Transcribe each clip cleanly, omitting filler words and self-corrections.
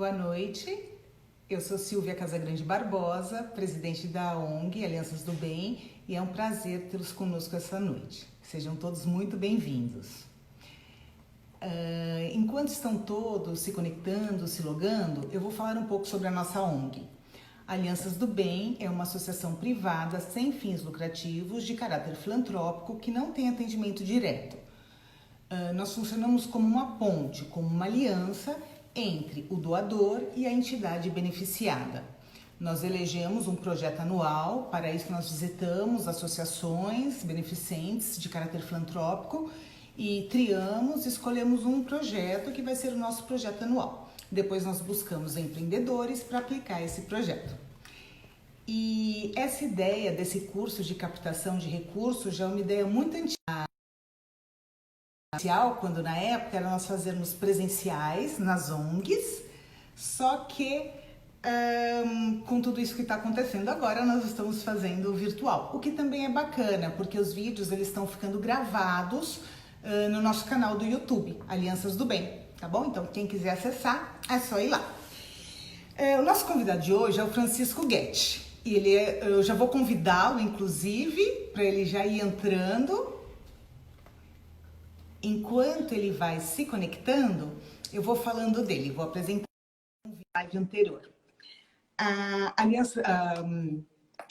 Boa noite, eu sou Silvia Casagrande Barbosa, presidente da ONG Alianças do Bem, e é um prazer tê-los conosco essa noite. Sejam todos muito bem-vindos. Enquanto estão todos se conectando, se logando, eu vou falar um pouco sobre a nossa ONG. Alianças do Bem é uma associação privada sem fins lucrativos de caráter filantrópico que não tem atendimento direto. Nós funcionamos como uma ponte, como uma aliança entre o doador e a entidade beneficiada. Nós elegemos um projeto anual, para isso nós visitamos associações beneficentes de caráter filantrópico e escolhemos um projeto que vai ser o nosso projeto anual. Depois nós buscamos empreendedores para aplicar esse projeto. E essa ideia desse curso de captação de recursos já é uma ideia muito antiga. Quando na época era nós fazermos presenciais nas ONGs, só que com tudo isso que está acontecendo agora nós estamos fazendo virtual, o que também é bacana, porque os vídeos eles estão ficando gravados no nosso canal do YouTube, Alianças do Bem, tá bom? Então quem quiser acessar é só ir lá. O nosso convidado de hoje é o Francisco Guetti, e eu já vou convidá-lo inclusive para ele já ir entrando. Enquanto ele vai se conectando, eu vou falando dele, vou apresentar um live anterior.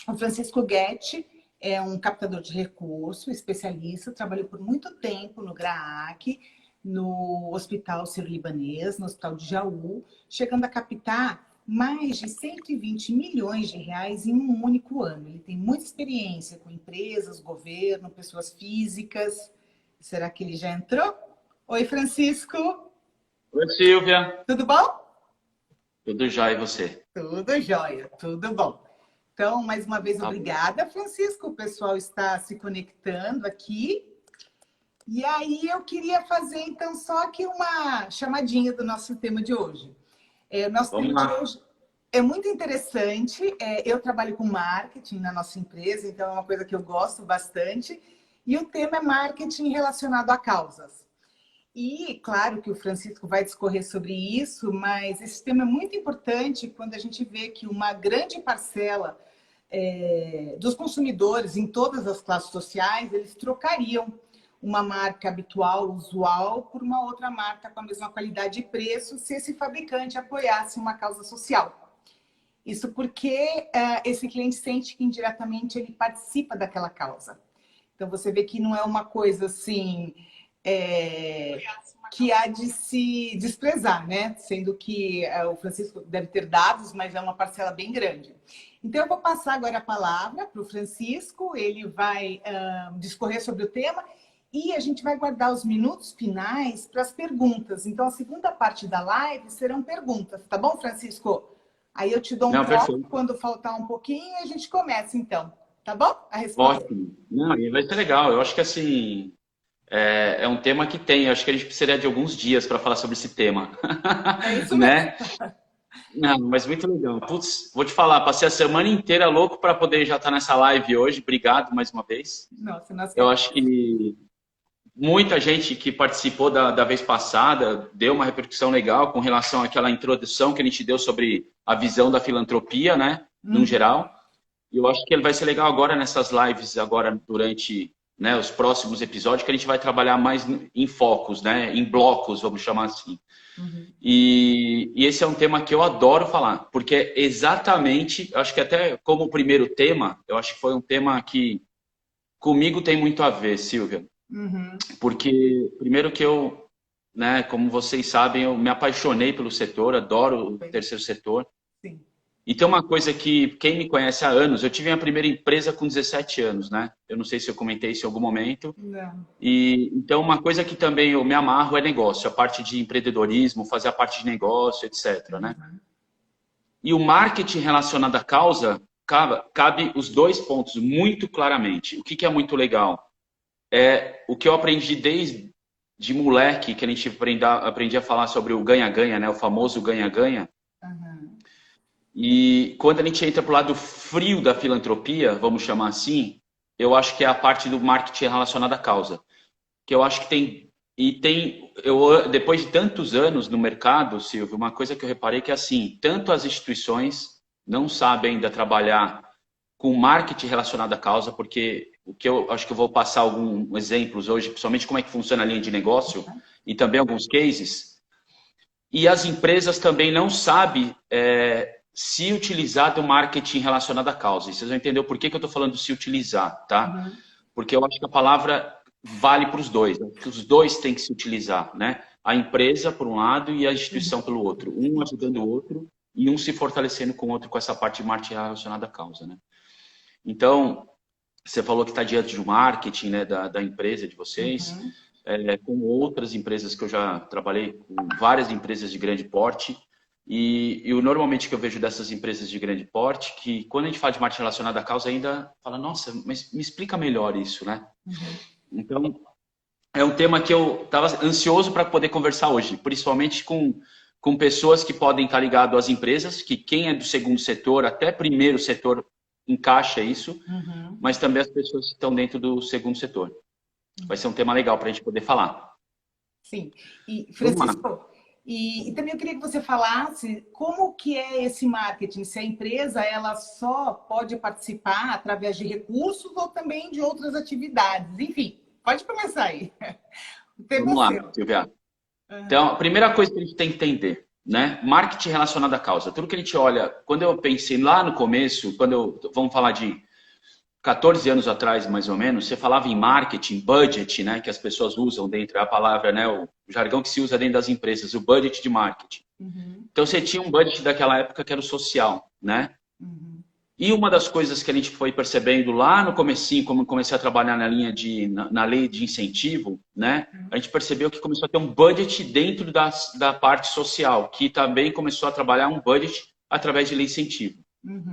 O Francisco Guetti é um captador de recursos, especialista, trabalhou por muito tempo no GRAAC, no Hospital Sírio-Libanês, no Hospital de Jaú, chegando a captar mais de 120 milhões de reais em um único ano. Ele tem muita experiência com empresas, governo, pessoas físicas. Será que ele já entrou? Oi, Francisco. Oi, Silvia. Tudo bom? Tudo jóia, e você? Tudo jóia, tudo bom. Então, mais uma vez, obrigada, Francisco. O pessoal está se conectando aqui. E aí, eu queria fazer, então, só aqui uma chamadinha do nosso tema de hoje. Nosso tema de hoje é muito interessante. Eu trabalho com marketing na nossa empresa, então é uma coisa que eu gosto bastante. E o tema é marketing relacionado a causas. E claro que o Francisco vai discorrer sobre isso, mas esse tema é muito importante quando a gente vê que uma grande parcela dos consumidores em todas as classes sociais, eles trocariam uma marca habitual, usual, por uma outra marca com a mesma qualidade e preço se esse fabricante apoiasse uma causa social. Isso porque esse cliente sente que indiretamente ele participa daquela causa. Então, você vê que não é uma coisa assim que há de se desprezar, né? Sendo que o Francisco deve ter dados, mas é uma parcela bem grande. Então, eu vou passar agora a palavra para o Francisco, ele vai discorrer sobre o tema e a gente vai guardar os minutos finais para as perguntas. Então, a segunda parte da live serão perguntas, tá bom, Francisco? Aí eu te dou um toque quando faltar um pouquinho e a gente começa, então. Tá bom? A resposta. Ótimo. Não, e vai ser legal. Eu acho que assim é um tema que tem. Eu acho que a gente precisaria de alguns dias para falar sobre esse tema. É isso né? mesmo. Não, mas muito legal. Putz, vou te falar, passei a semana inteira louco para poder já estar nessa live hoje. Obrigado mais uma vez. Nossa, eu acho que muita gente que participou da vez passada deu uma repercussão legal com relação àquela introdução que a gente deu sobre a visão da filantropia, né? No geral. E eu acho que ele vai ser legal agora nessas lives, agora durante os próximos episódios, que a gente vai trabalhar mais em focos, né? Em blocos, vamos chamar assim. E esse é um tema que eu adoro falar, porque é exatamente, acho que até como o primeiro tema, eu acho que foi um tema que comigo tem muito a ver, Silvia. Porque, primeiro que eu, né, como vocês sabem, eu me apaixonei pelo setor, adoro o terceiro setor. Sim. E tem uma coisa que, quem me conhece há anos, eu tive minha primeira empresa com 17 anos, né? Eu não sei se eu comentei isso em algum momento. Não. E então, uma coisa que também eu me amarro é negócio, a parte de empreendedorismo, fazer a parte de negócio, etc, né? E o marketing relacionado à causa, cabe os dois pontos muito claramente. O que é muito legal? É o que eu aprendi desde de moleque, que a gente aprendi a falar sobre o ganha-ganha, né? O famoso ganha-ganha. E quando a gente entra para o lado frio da filantropia, vamos chamar assim, eu acho que é a parte do marketing relacionada à causa. Que eu acho que tem depois de tantos anos no mercado, Silvio, uma coisa que eu reparei que é assim, tanto as instituições não sabem ainda trabalhar com marketing relacionado à causa, porque o que eu acho que eu vou passar alguns exemplos hoje, principalmente como é que funciona a linha de negócio e também alguns cases. E as empresas também não sabem se utilizar do marketing relacionado à causa. E vocês vão entender o porquê que eu estou falando de se utilizar, tá? Porque eu acho que a palavra vale para os dois. Né? Que os dois têm que se utilizar, né? A empresa, por um lado, e a instituição pelo outro. Um ajudando o outro e um se fortalecendo com o outro com essa parte de marketing relacionada à causa, né? Então, você falou que está diante do marketing, né, da empresa de vocês, com outras empresas que eu já trabalhei, com várias empresas de grande porte, e normalmente que eu vejo dessas empresas de grande porte, que quando a gente fala de marketing relacionado à causa, ainda fala, nossa, mas me explica melhor isso, né? Então, é um tema que eu estava ansioso para poder conversar hoje, principalmente com pessoas que podem estar ligadas às empresas, que quem é do segundo setor, até primeiro setor, encaixa isso, mas também as pessoas que estão dentro do segundo setor. Vai ser um tema legal para a gente poder falar. Sim. E, Francisco, e também eu queria que você falasse como que é esse marketing, se a empresa ela só pode participar através de recursos ou também de outras atividades. Enfim, pode começar aí. Vamos lá, Silvia. Então, a primeira coisa que a gente tem que entender, né? Marketing relacionado à causa. Tudo que a gente olha, quando eu pensei lá no começo, vamos falar de 14 anos atrás, mais ou menos, você falava em marketing, budget, né? Que as pessoas usam dentro, é a palavra, né? O jargão que se usa dentro das empresas, o budget de marketing. Então, você tinha um budget daquela época que era o social, né? E uma das coisas que a gente foi percebendo lá no comecinho, como eu comecei a trabalhar na lei de incentivo, né? A gente percebeu que começou a ter um budget dentro da parte social, que também começou a trabalhar um budget através de lei de incentivo.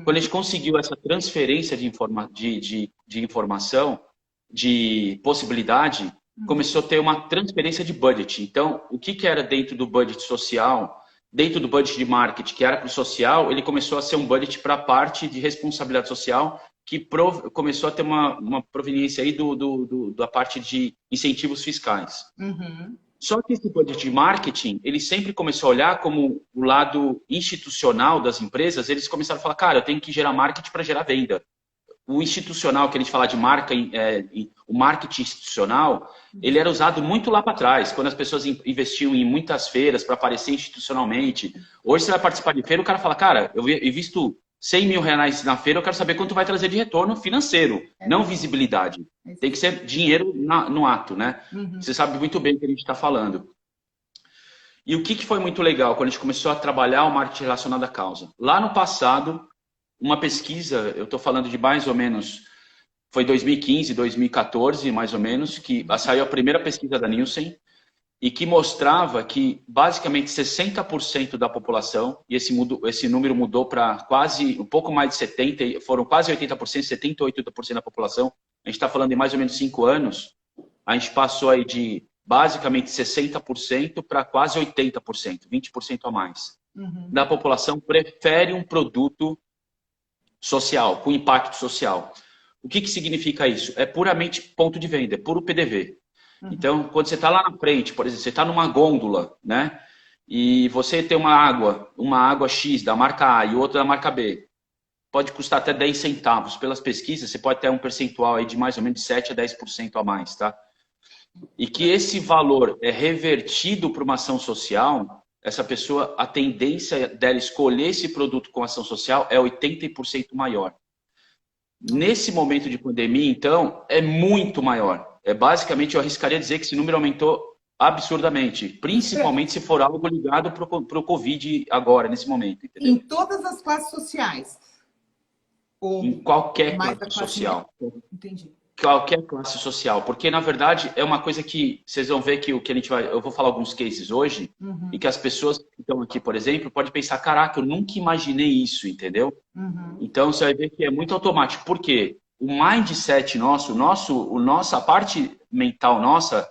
Quando a gente conseguiu essa transferência de informação, de possibilidade, começou a ter uma transferência de budget. Então, o que era dentro do budget social, dentro do budget de marketing, que era para o social, ele começou a ser um budget para a parte de responsabilidade social, que começou a ter uma proveniência aí da parte de incentivos fiscais. Só que esse budget de marketing, ele sempre começou a olhar como o lado institucional das empresas, eles começaram a falar, cara, eu tenho que gerar marketing para gerar venda. O institucional, que a gente fala de marca, o marketing institucional, ele era usado muito lá para trás, quando as pessoas investiam em muitas feiras para aparecer institucionalmente. Hoje você vai participar de feira, o cara fala, cara, eu visto 100 mil reais na feira, eu quero saber quanto vai trazer de retorno financeiro, não visibilidade. Tem que ser dinheiro no ato, né? Você sabe muito bem o que a gente está falando. E o que foi muito legal quando a gente começou a trabalhar o marketing relacionado à causa? Lá no passado, uma pesquisa, eu estou falando de mais ou menos, foi 2015, 2014, mais ou menos, que saiu a primeira pesquisa da Nielsen, e que mostrava que basicamente 60% da população, e esse número mudou para quase, um pouco mais de 70%, foram quase 80%, 78%, 80% da população, a gente está falando de mais ou menos 5 anos, a gente passou aí de basicamente 60% para quase 80%, 20% a mais. Da população prefere um produto social, com impacto social. O que significa isso? É puramente ponto de venda, é puro PDV. Então, quando você está lá na frente, por exemplo, você está numa gôndola, né? E você tem uma água X da marca A e outra da marca B. Pode custar até 10 centavos. Pelas pesquisas, você pode ter um percentual aí de mais ou menos de 7 a 10% a mais, tá? E que esse valor é revertido para uma ação social, essa pessoa, a tendência dela escolher esse produto com ação social é 80% maior. Nesse momento de pandemia, então, é muito maior. Basicamente, eu arriscaria dizer que esse número aumentou absurdamente, principalmente se for algo ligado para o Covid agora, nesse momento. Entendeu? Em todas as classes sociais? Ou em qualquer classe social. Entendi. Qualquer classe social. Porque, na verdade, é uma coisa que vocês vão ver que o que a gente vai... Eu vou falar alguns cases hoje, e que as pessoas que estão aqui, por exemplo, podem pensar, caraca, eu nunca imaginei isso, entendeu? Então, você vai ver que é muito automático. Por quê? O mindset a parte mental nossa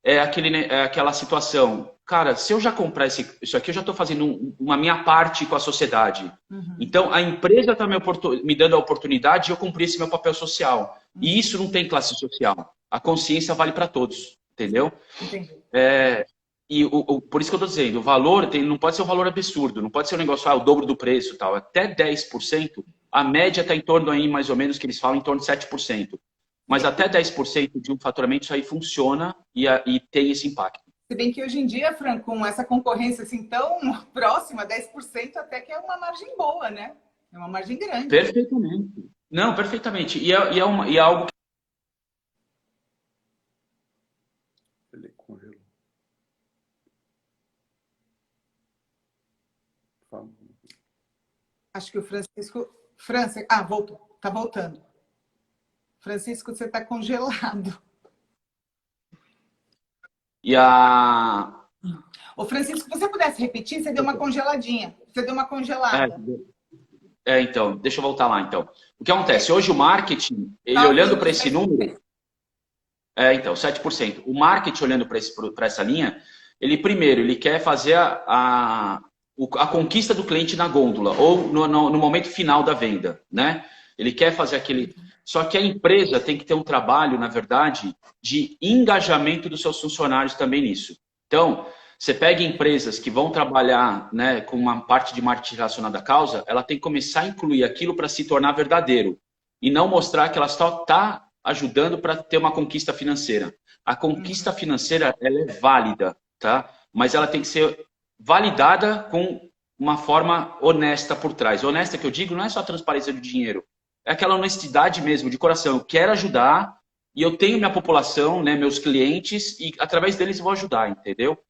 é aquela situação. Cara, se eu já comprar isso aqui, eu já estou fazendo uma minha parte com a sociedade. Então, a empresa está me dando a oportunidade de eu cumprir esse meu papel social. E isso não tem classe social. A consciência vale para todos. entendeu? Entendi. E por isso que eu estou dizendo, o valor não pode ser um valor absurdo, não pode ser um negócio, o dobro do preço e tal. Até 10%, a média está em torno aí, mais ou menos, que eles falam, em torno de 7%. Mas até 10% de um faturamento, isso aí funciona e tem esse impacto. Se bem que hoje em dia, Fran, com essa concorrência assim tão próxima, 10% até que é uma margem boa, né? É uma margem grande. Perfeitamente. Não, perfeitamente. E é algo que... Ele congelou. Acho que o Francisco... voltou. Tá voltando. Francisco, você tá congelado. Ô, Francisco, se você pudesse repetir, você deu uma congeladinha. Você deu uma congelada. Então, deixa eu voltar lá, então. O que acontece? Hoje o marketing, ele olhando para esse número... então, 7%. O marketing, olhando para essa linha, ele quer fazer a conquista do cliente na gôndola, ou no momento final da venda, né? Ele quer fazer aquele... Só que a empresa tem que ter um trabalho, na verdade, de engajamento dos seus funcionários também nisso. Então, você pega empresas que vão trabalhar, né, com uma parte de marketing relacionada à causa, ela tem que começar a incluir aquilo para se tornar verdadeiro. E não mostrar que ela só está ajudando para ter uma conquista financeira. A conquista financeira, ela é válida, tá? Mas ela tem que ser validada com uma forma honesta por trás. Honesta que eu digo não é só a transparência do dinheiro. É aquela honestidade mesmo, de coração. Eu quero ajudar e eu tenho minha população, né, meus clientes, e através deles eu vou ajudar, entendeu?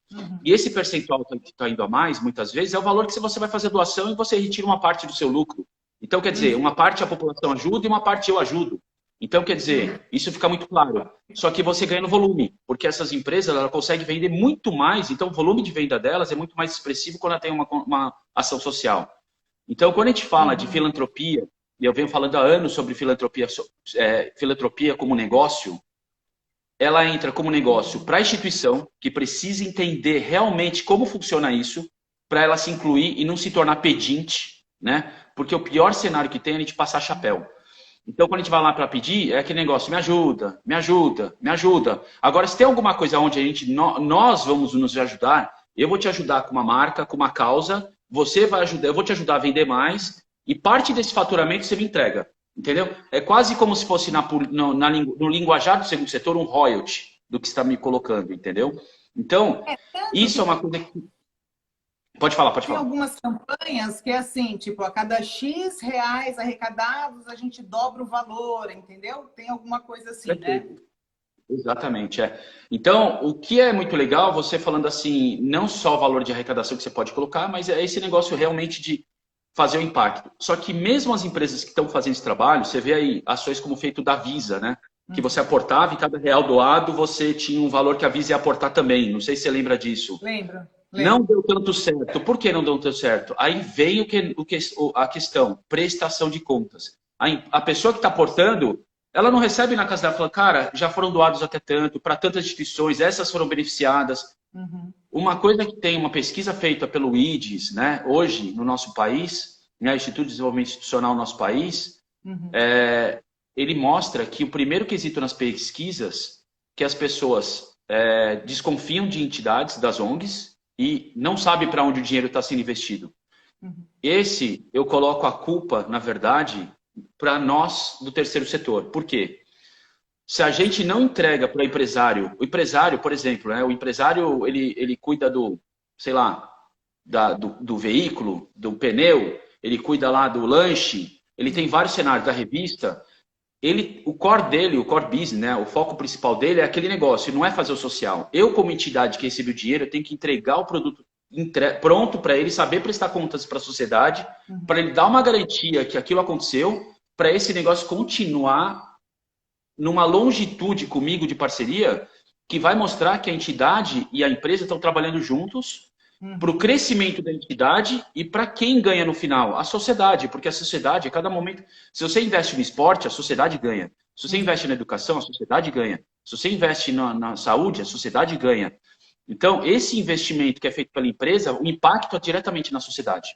E esse percentual que está indo a mais, muitas vezes, é o valor que você vai fazer doação e você retira uma parte do seu lucro. Então, quer dizer, uma parte a população ajuda e uma parte eu ajudo. Então, quer dizer, isso fica muito claro. Só que você ganha no volume, porque essas empresas ela conseguem vender muito mais, então o volume de venda delas é muito mais expressivo quando ela tem uma ação social. Então, quando a gente fala de filantropia, e eu venho falando há anos sobre filantropia como negócio, ela entra como negócio para a instituição, que precisa entender realmente como funciona isso, para ela se incluir e não se tornar pedinte, né? Porque o pior cenário que tem é a gente passar chapéu. Então, quando a gente vai lá para pedir, é aquele negócio, me ajuda, me ajuda, me ajuda. Agora, se tem alguma coisa onde nós vamos nos ajudar, eu vou te ajudar com uma marca, com uma causa, você vai ajudar, eu vou te ajudar a vender mais, e parte desse faturamento você me entrega, entendeu? É quase como se fosse no linguajar do segundo setor um royalty do que você está me colocando, entendeu? Então, isso é uma coisa que... Pode falar. Tem algumas campanhas que é assim, tipo, a cada X reais arrecadados, a gente dobra o valor, entendeu? Tem alguma coisa assim, né? Exatamente, Então, o que é muito legal, você falando assim, não só o valor de arrecadação que você pode colocar, mas é esse negócio realmente de fazer o impacto. Só que mesmo as empresas que estão fazendo esse trabalho, você vê aí ações como feito da Visa, né? Que você aportava e cada real doado, você tinha um valor que a Visa ia aportar também. Não sei se você lembra disso. Lembro. Não deu tanto certo. Por que não deu tanto certo? Aí vem a questão, prestação de contas. A pessoa que está aportando, ela não recebe na casa dela, fala, cara, já foram doados até tanto, para tantas instituições, essas foram beneficiadas. Uma coisa que tem uma pesquisa feita pelo IDES, né, hoje no nosso país, né, Instituto de Desenvolvimento Institucional no nosso país, ele mostra que o primeiro quesito nas pesquisas que as pessoas desconfiam de entidades, das ONGs, e não sabe para onde o dinheiro está sendo investido. Esse, eu coloco a culpa, na verdade, para nós do terceiro setor. Por quê? Se a gente não entrega para o empresário, por exemplo, né, o empresário ele cuida do, sei lá, do veículo, do pneu, ele cuida lá do lanche, ele tem vários cenários da revista. O core dele, o core business, né, o foco principal dele é aquele negócio, não é fazer o social. Eu, como entidade que recebe o dinheiro, eu tenho que entregar o produto pronto para ele saber prestar contas para a sociedade, para ele dar uma garantia que aquilo aconteceu, para esse negócio continuar numa longitude comigo de parceria, que vai mostrar que a entidade e a empresa estão trabalhando juntos para o crescimento da entidade e para quem ganha no final? A sociedade, porque a sociedade, a cada momento... Se você investe no esporte, a sociedade ganha. Se você investe na educação, a sociedade ganha. Se você investe na saúde, a sociedade ganha. Então, esse investimento que é feito pela empresa, o impacto é diretamente na sociedade.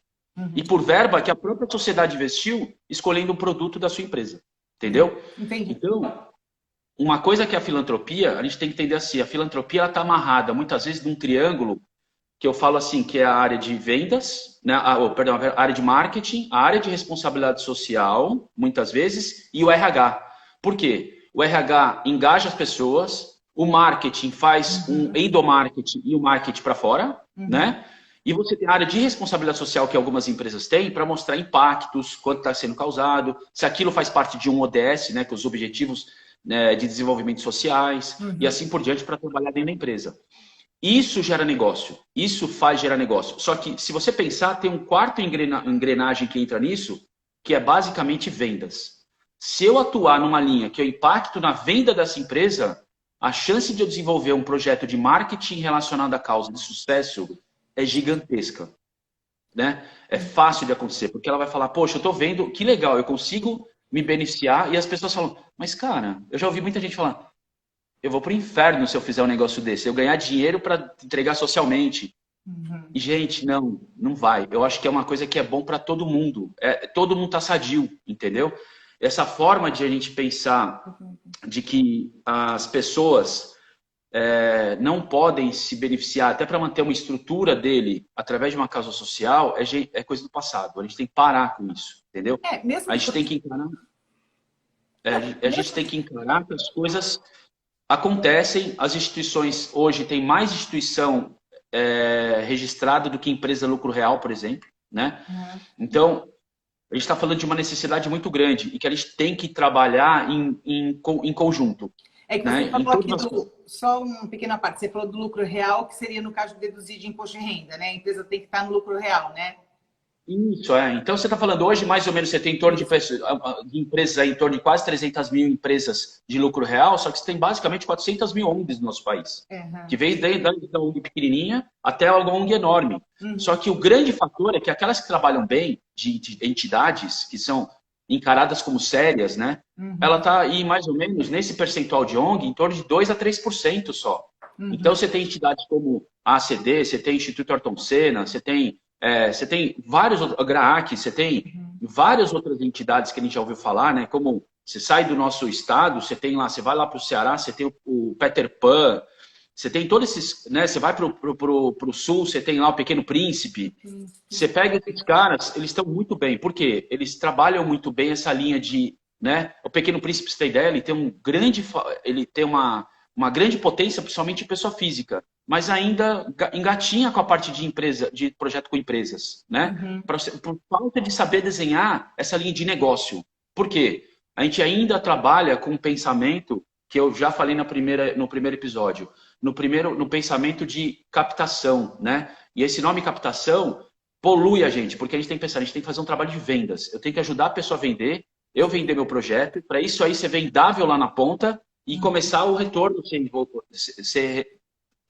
E por verba que a própria sociedade investiu escolhendo um produto da sua empresa. Entendeu? Entendi. Então, uma coisa que é a filantropia, a gente tem que entender assim, a filantropia está amarrada muitas vezes num triângulo que eu falo assim, que é a área de vendas, né? Perdão, a área de marketing, a área de responsabilidade social, muitas vezes, e o RH. Por quê? O RH engaja as pessoas, o marketing faz um endomarketing e o marketing para fora, né? E você tem a área de responsabilidade social que algumas empresas têm para mostrar impactos, quanto está sendo causado, se aquilo faz parte de um ODS, né? Que é os Objetivos, né, de Desenvolvimento Sociais, e assim por diante, para trabalhar dentro da empresa. Isso gera negócio, isso faz gerar negócio. Só que, se você pensar, tem um quarto engrenagem que entra nisso, que é basicamente vendas. Se eu atuar numa linha que eu impacto na venda dessa empresa, a chance de eu desenvolver um projeto de marketing relacionado à causa de sucesso é gigantesca. Né? É fácil de acontecer, porque ela vai falar, poxa, eu estou vendo, que legal, eu consigo me beneficiar, e as pessoas falam, mas cara, eu já ouvi muita gente falar, eu vou pro inferno se eu fizer um negócio desse. Eu ganhar dinheiro para entregar socialmente. E, gente, não vai. Eu acho que é uma coisa que é bom para todo mundo. Todo mundo tá sadio, entendeu? Essa forma de a gente pensar de que as pessoas não podem se beneficiar, até para manter uma estrutura dele através de uma causa social, é coisa do passado. A gente tem que parar com isso, entendeu? Mesmo a gente tem que encarar. A gente tem que encarar que as coisas acontecem, as instituições hoje tem mais instituição registrada do que empresa lucro real, por exemplo, né? Então, a gente está falando de uma necessidade muito grande e que a gente tem que trabalhar em conjunto. É que você falou aqui só uma pequena parte, você falou do lucro real, que seria no caso de deduzir de imposto de renda, né? A empresa tem que estar no lucro real, né? Isso, Então, você está falando hoje, mais ou menos, você tem em torno de empresas, em torno de quase 300 mil empresas de lucro real, só que você tem basicamente 400 mil ONGs no nosso país. Que vem da ONG pequenininha até a ONG enorme. Só que o grande fator é que aquelas que trabalham bem, de entidades que são encaradas como sérias, né? Ela está aí, mais ou menos, nesse percentual de ONG, em torno de 2% a 3% só. Então, você tem entidades como a ACD, você tem o Instituto Ayrton Senna, você tem vários outros, a GRAAC, você tem várias outras entidades que a gente já ouviu falar, né? Como você sai do nosso estado, você tem lá, você vai lá para o Ceará, você tem o Peter Pan, você tem todos esses, né? Você vai para o sul, você tem lá o Pequeno Príncipe. Você pega esses caras, eles estão muito bem. Por quê? Eles trabalham muito bem essa linha de, né? O Pequeno Príncipe, você tem ideia, ele tem uma grande potência, principalmente em pessoa física, mas ainda engatinha com a parte de empresa, de projeto com empresas, né? Por falta de saber desenhar essa linha de negócio. Por quê? A gente ainda trabalha com um pensamento que eu já falei no primeiro episódio, no pensamento de captação, né? E esse nome captação polui a gente, porque a gente tem que pensar, a gente tem que fazer um trabalho de vendas. Eu tenho que ajudar a pessoa a vender, eu vender meu projeto, para isso aí ser vendável lá na ponta e começar o retorno ser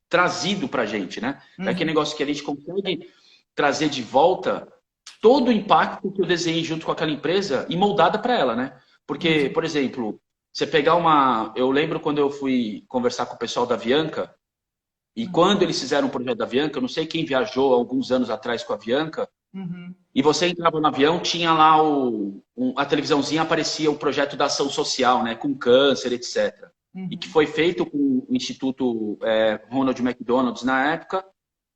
trazido para a gente, né? É aquele negócio que a gente consegue trazer de volta todo o impacto que eu desenhei junto com aquela empresa e moldada para ela, né? Porque, por exemplo, você pegar eu lembro quando eu fui conversar com o pessoal da Avianca, e quando eles fizeram o projeto da Avianca, eu não sei quem viajou alguns anos atrás com a Avianca, e você entrava no avião, tinha lá a televisãozinha, aparecia o projeto da ação social, né? Com câncer, etc. E que foi feito com o Instituto Ronald McDonald's na época,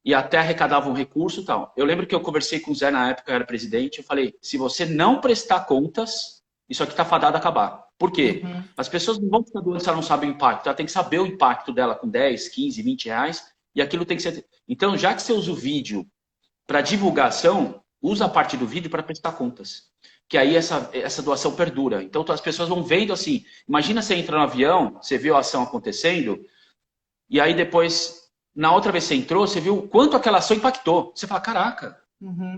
e até arrecadava um recurso e tal. Eu lembro que eu conversei com o Zé na época, eu era presidente, eu falei, se você não prestar contas, isso aqui está fadado a acabar. Por quê? As pessoas não vão ficar doando se ela não sabe o impacto. Ela tem que saber o impacto dela com 10, 15, 20 reais. E aquilo tem que ser... Então, já que você usa o vídeo para divulgação, usa a parte do vídeo para prestar contas. Que aí essa doação perdura. Então, as pessoas vão vendo assim... Imagina você entra no avião, você viu a ação acontecendo, e aí depois, na outra vez que você entrou, você viu o quanto aquela ação impactou. Você fala, caraca...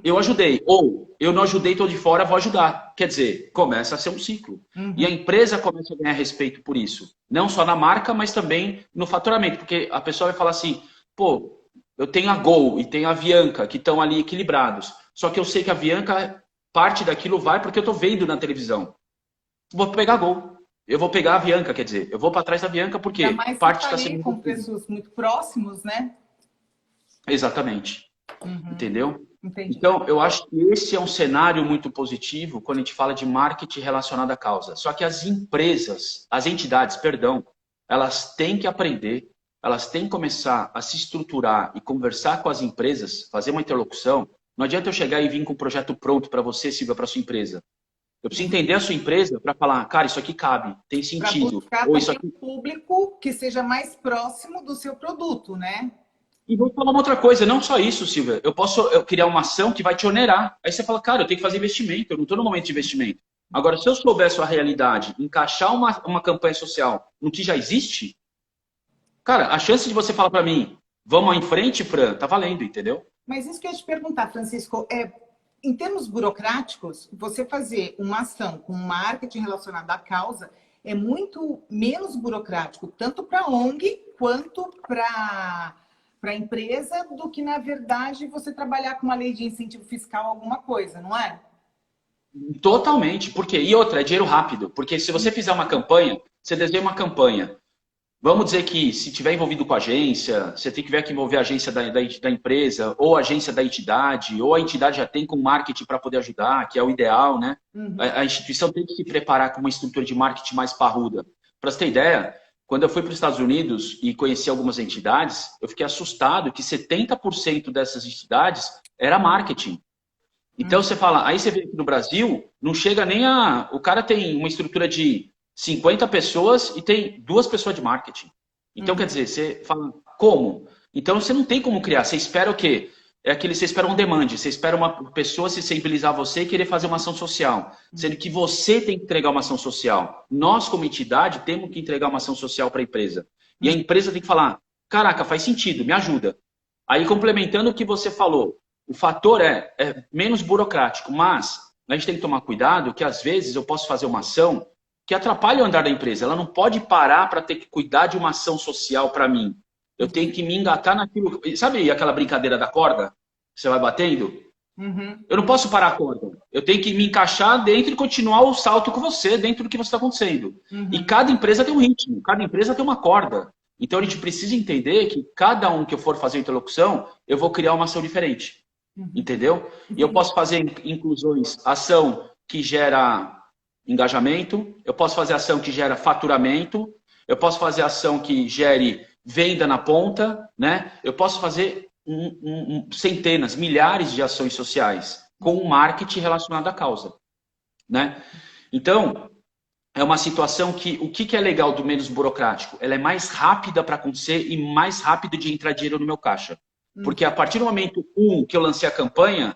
Eu ajudei, ou eu não ajudei, estou de fora, vou ajudar. Quer dizer, começa a ser um ciclo. E a empresa começa a ganhar respeito por isso. Não só na marca, mas também no faturamento. Porque a pessoa vai falar assim, pô, eu tenho a Gol e tenho a Avianca, que estão ali equilibrados. Só que eu sei que a Avianca, parte daquilo vai porque eu estou vendo na televisão. Vou pegar a Gol. Eu vou pegar a Avianca, quer dizer, eu vou para trás da Avianca porque parte está sendo... com preços muito próximos, né? Exatamente. Entendeu? Entendi. Então, eu acho que esse é um cenário muito positivo quando a gente fala de marketing relacionado à causa. Só que as empresas, as entidades, perdão, elas têm que aprender, elas têm que começar a se estruturar e conversar com as empresas, fazer uma interlocução. Não adianta eu chegar e vir com um projeto pronto para você, Silvia, para sua empresa. Eu preciso entender a sua empresa para falar, cara, isso aqui cabe, tem Para sentido. buscar Ou isso também aqui... um público que seja mais próximo do seu produto, né? E vou falar uma outra coisa, não só isso, Silvia. Eu posso criar uma ação que vai te onerar. Aí você fala, cara, eu tenho que fazer investimento, eu não estou no momento de investimento. Agora, se eu souber a sua realidade, encaixar uma campanha social no que já existe, cara, a chance de você falar para mim, vamos em frente, Fran, tá valendo, entendeu? Mas isso que eu ia te perguntar, Francisco, em termos burocráticos, você fazer uma ação com marketing relacionado à causa é muito menos burocrático, tanto para a ONG quanto para a empresa, do que, na verdade, você trabalhar com uma lei de incentivo fiscal, alguma coisa, não é? Totalmente. Por quê? E outra, é dinheiro rápido. Porque se você fizer uma campanha, você desenha uma campanha. Vamos dizer que se tiver envolvido com a agência, você tem que ver que envolver a agência da empresa, ou a agência da entidade, ou a entidade já tem com marketing para poder ajudar, que é o ideal, né? Uhum. A instituição tem que se preparar com uma estrutura de marketing mais parruda. Para você ter ideia, quando eu fui para os Estados Unidos e conheci algumas entidades, eu fiquei assustado que 70% dessas entidades era marketing. Então você fala, aí você vê que no Brasil, não chega nem a... O cara tem uma estrutura de 50 pessoas e tem 2 pessoas de marketing. Então, quer dizer, você fala, como? Então você não tem como criar. Você espera o quê? Você espera um demand, você espera uma pessoa se sensibilizar a você e querer fazer uma ação social. Sendo que você tem que entregar uma ação social. Nós, como entidade, temos que entregar uma ação social para a empresa. E a empresa tem que falar, caraca, faz sentido, me ajuda. Aí, complementando o que você falou, o fator é menos burocrático, mas a gente tem que tomar cuidado que, às vezes, eu posso fazer uma ação que atrapalha o andar da empresa. Ela não pode parar para ter que cuidar de uma ação social para mim. Eu tenho que me engatar naquilo. Sabe aquela brincadeira da corda? Você vai batendo? Uhum. Eu não posso parar a corda. Eu tenho que me encaixar dentro e continuar o salto com você, dentro do que você está acontecendo. Uhum. E cada empresa tem um ritmo, cada empresa tem uma corda. Então a gente precisa entender que cada um que eu for fazer interlocução, eu vou criar uma ação diferente. Uhum. Entendeu? E eu posso fazer inclusões, ação que gera engajamento, eu posso fazer ação que gera faturamento, eu posso fazer ação que gere venda na ponta, né? Eu posso fazer centenas, milhares de ações sociais com o marketing relacionado à causa, né? Então, é uma situação que o que é legal do menos burocrático? Ela é mais rápida para acontecer e mais rápido de entrar dinheiro no meu caixa. Porque a partir do momento 1 que eu lancei a campanha,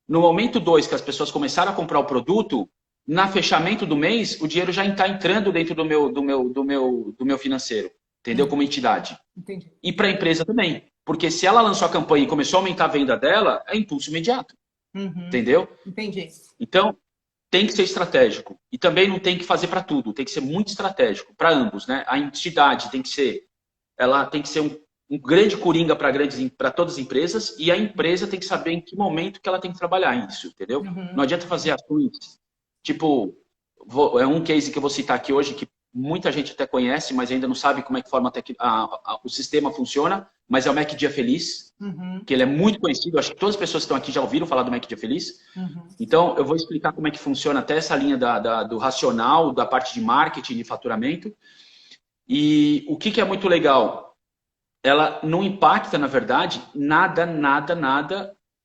no momento 2 que as pessoas começaram a comprar o produto, na fechamento do mês, o dinheiro já está entrando dentro do meu financeiro, entendeu? Como entidade. Entendi. E para a empresa também. Porque se ela lançou a campanha e começou a aumentar a venda dela, é impulso imediato. Uhum. Entendeu? Entendi. Então, tem que ser estratégico. E também não tem que fazer para tudo. Tem que ser muito estratégico para ambos, né? A entidade tem que ser um grande coringa para todas as empresas, e a empresa tem que saber em que momento que ela tem que trabalhar isso, entendeu? Uhum. Não adianta fazer ações, tipo, é um case que eu vou citar aqui hoje, que muita gente até conhece, mas ainda não sabe como é que o sistema funciona, mas é o Mac Dia Feliz, que ele é muito conhecido, acho que todas as pessoas que estão aqui já ouviram falar do Mac Dia Feliz. Então, eu vou explicar como é que funciona até essa linha do racional, da parte de marketing e faturamento. E o que é muito legal? Ela não impacta, na verdade, nada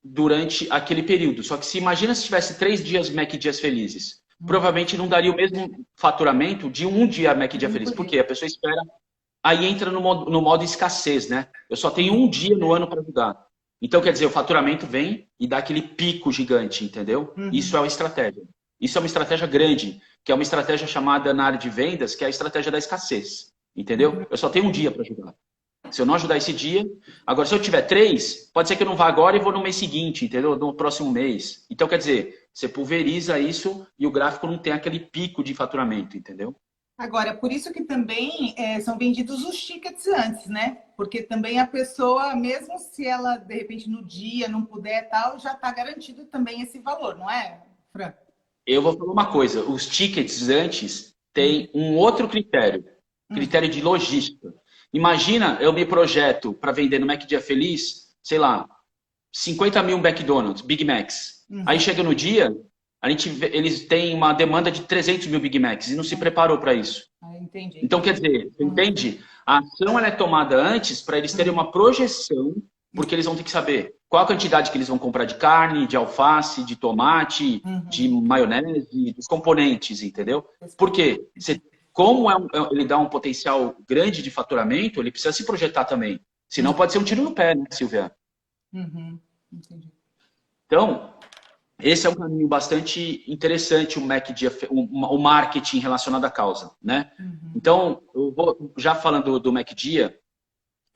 durante aquele período. Só que se imagina se tivesse 3 dias Mac Dias Felizes, provavelmente não daria o mesmo faturamento de um dia Mac Dia Feliz. Por quê? A pessoa espera, aí entra no modo escassez, né? Eu só tenho um dia no ano para ajudar. Então, quer dizer, o faturamento vem e dá aquele pico gigante, entendeu? Isso é uma estratégia. Isso é uma estratégia grande, que é uma estratégia chamada na área de vendas, que é a estratégia da escassez, entendeu? Eu só tenho um dia para ajudar. Se eu não ajudar esse dia... Agora, se eu tiver 3, pode ser que eu não vá agora e vou no mês seguinte, entendeu? No próximo mês. Então, quer dizer, você pulveriza isso e o gráfico não tem aquele pico de faturamento, entendeu? Agora, por isso que também são vendidos os tickets antes, né? Porque também a pessoa, mesmo se ela, de repente, no dia não puder tal, já está garantido também esse valor, não é, Fran? Eu vou falar uma coisa. Os tickets antes têm um outro critério. Critério de logística. Imagina, eu me projeto para vender no Mac Dia Feliz, sei lá, 50 mil McDonald's, Big Macs. Aí chega no dia, eles têm uma demanda de 300 mil Big Macs e não se preparou para isso. Entendi. Então, quer dizer, você entende? A ação ela é tomada antes para eles terem uma projeção, porque eles vão ter que saber qual a quantidade que eles vão comprar de carne, de alface, de tomate, de maionese, dos componentes, entendeu? Por quê? Como ele dá um potencial grande de faturamento, ele precisa se projetar também. Senão pode ser um tiro no pé, né, Silvia? Entendi. Então, esse é um caminho bastante interessante, o marketing relacionado à causa, né? Então, eu vou já falando do MacDia,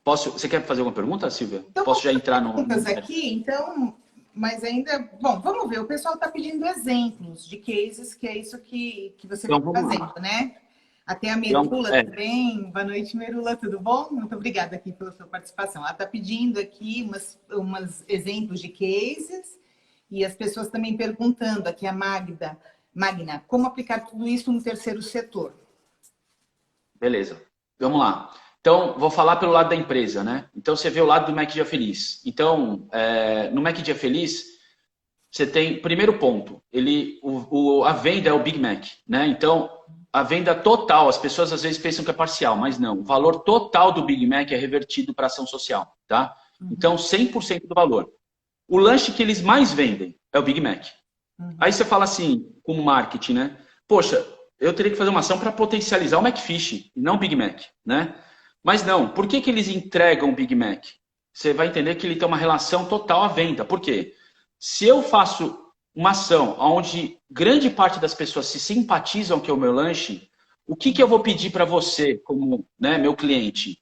você quer fazer alguma pergunta, Silvia? Então, posso já entrar no... aqui, então, mas ainda... Bom, vamos ver, o pessoal está pedindo exemplos de cases, que é isso que você Então, está fazendo, né? Até a Merula também. Boa noite, Merula, tudo bom? Muito obrigada aqui pela sua participação. Ela está pedindo aqui umas exemplos de cases e as pessoas também perguntando aqui, a Magna, como aplicar tudo isso no terceiro setor? Beleza, vamos lá. Então, vou falar pelo lado da empresa, né? Então, você vê o lado do Mac Dia Feliz. Então, no Mac Dia Feliz, você tem, primeiro ponto, a venda é o Big Mac, né? Então, a venda total, as pessoas às vezes pensam que é parcial, mas não. O valor total do Big Mac é revertido para ação social, tá? Então, 100% do valor. O lanche que eles mais vendem é o Big Mac. Aí você fala assim, como marketing, né? Poxa, eu teria que fazer uma ação para potencializar o McFish, e não o Big Mac, né? Mas não, por que eles entregam o Big Mac? Você vai entender que ele tem uma relação total à venda. Por quê? Se eu faço uma ação onde grande parte das pessoas se simpatizam que é o meu lanche, o que eu vou pedir para você, como meu cliente?